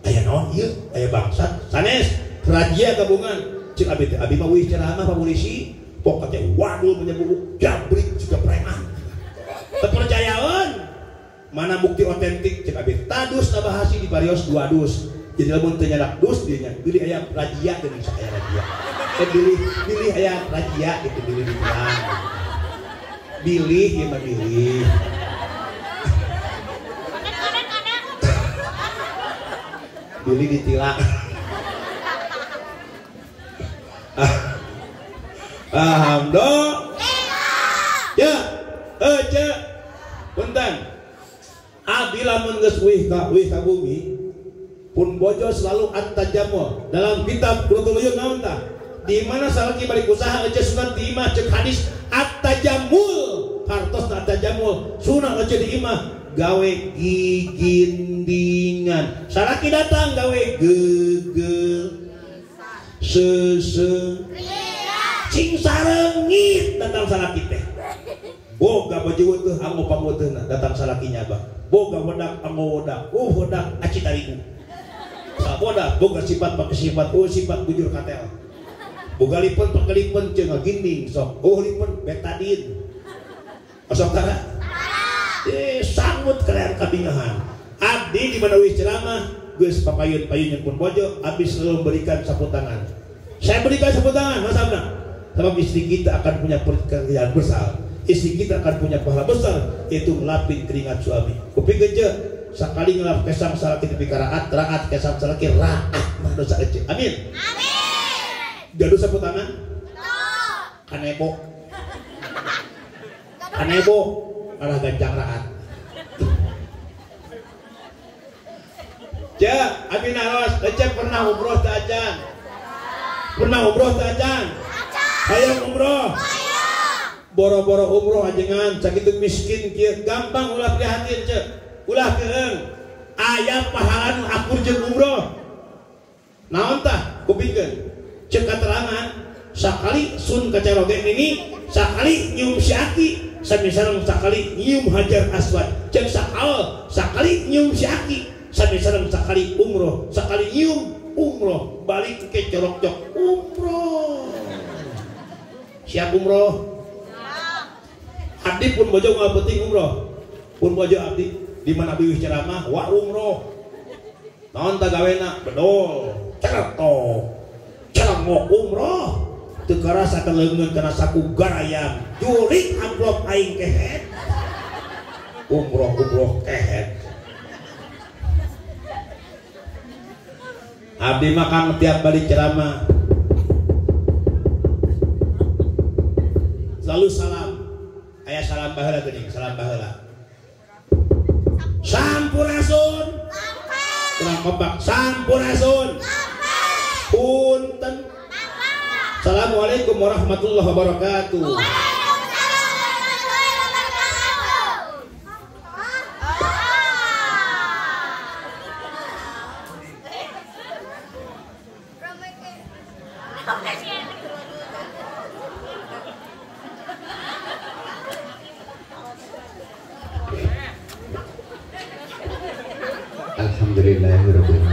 aya naon ieu aya bangsat sanes razia gabungan cik abi mah wih ceramah Pak Polisi pokoknya waduh menyebut jabrik juga preman terpercayawan mana bukti otentik cik abi tadus nabahasi di Parios 2 dus jadi lamun teu nyadak dus dinya pilih aya razia teh bisa aya razia pilih aya razia gitu pilih ditilang pilih ieu mah pilih pilih ditilang alhamdulillah ya aja punten abdi lamun geus wih ka bumi pun pun bojo selalu at-tajamul. Dalam kitab Qurratul Uyun naon tah? Di mana salaki balik usaha aja sunat di imah cek hadis at-tajamul. Hartos at-tajamul. Sunat aja di imah gawe gigindingan. Salaki datang gawe gegel. Cing sarengit datang salaki teh. Boga baju teh amo pamuteuhna datang salakinya Abah. Boga wedak amo wedak. Wedak aci tariku. Saboda boga sifat pakai sifat sifat bujur katel. Boga lipen pakai lipen ceung ginding sok. Lipen betadin. Osok tara. Sangut keren kabingahan. Abdi di mana wis ceramah geus papayun-payun pun bojo habis memberikan sapu tangan. Saya berikan sapu tangan, Mas Abna. Sebab istri kita akan punya pekerjaan besar. Istri kita akan punya pahala besar, yaitu ngelapin keringat suami. Kuping geje sakali ngelap kesam salaki tepi karaat, raat kesam salaki raat mah dosa ece. Amin. Amin. Gaduh sapu tangan? Kanebo. Kanebo arah ganjang raat. Ja, abi naros, ece pernah umroh teh ajan. Pernah umroh teh ajan. Hayang umroh. Boro-boro umroh ajengan sakitu miskin kieu gampang ulah prihatin ceu. Ulah keung. Aya pahala nu akur jeung umroh. Naon tah? Kupingkeun. Ceuk katerangan sakali sun kacaroge ini, sakali nyium si Aki, sami-sareng sakali nyium Hajar Aswad. Ceuk sakali nyium si Aki, sami-sareng sakali umroh, sakali nyium umroh, balik ke corok-cok umroh. Siap umroh? Abdi pun bojo nggak penting umroh. Pun bojo abdi di mana abdi wis ceramah wa umroh. Naon tah gawena? Bedol, cereto, mau umroh. Teu karasa keleungeun kana saku garayam. Jurik amplop aing kehet. Umroh kehet. Abdi makan tiap balik ceramah selalu salam. Aya salam baheula geuning, salam baheula. Sampurasun. Kurang kompak. Sampurasun. Punten. Assalamualaikum warahmatullahi wabarakatuh. Alhamdulillahirabbil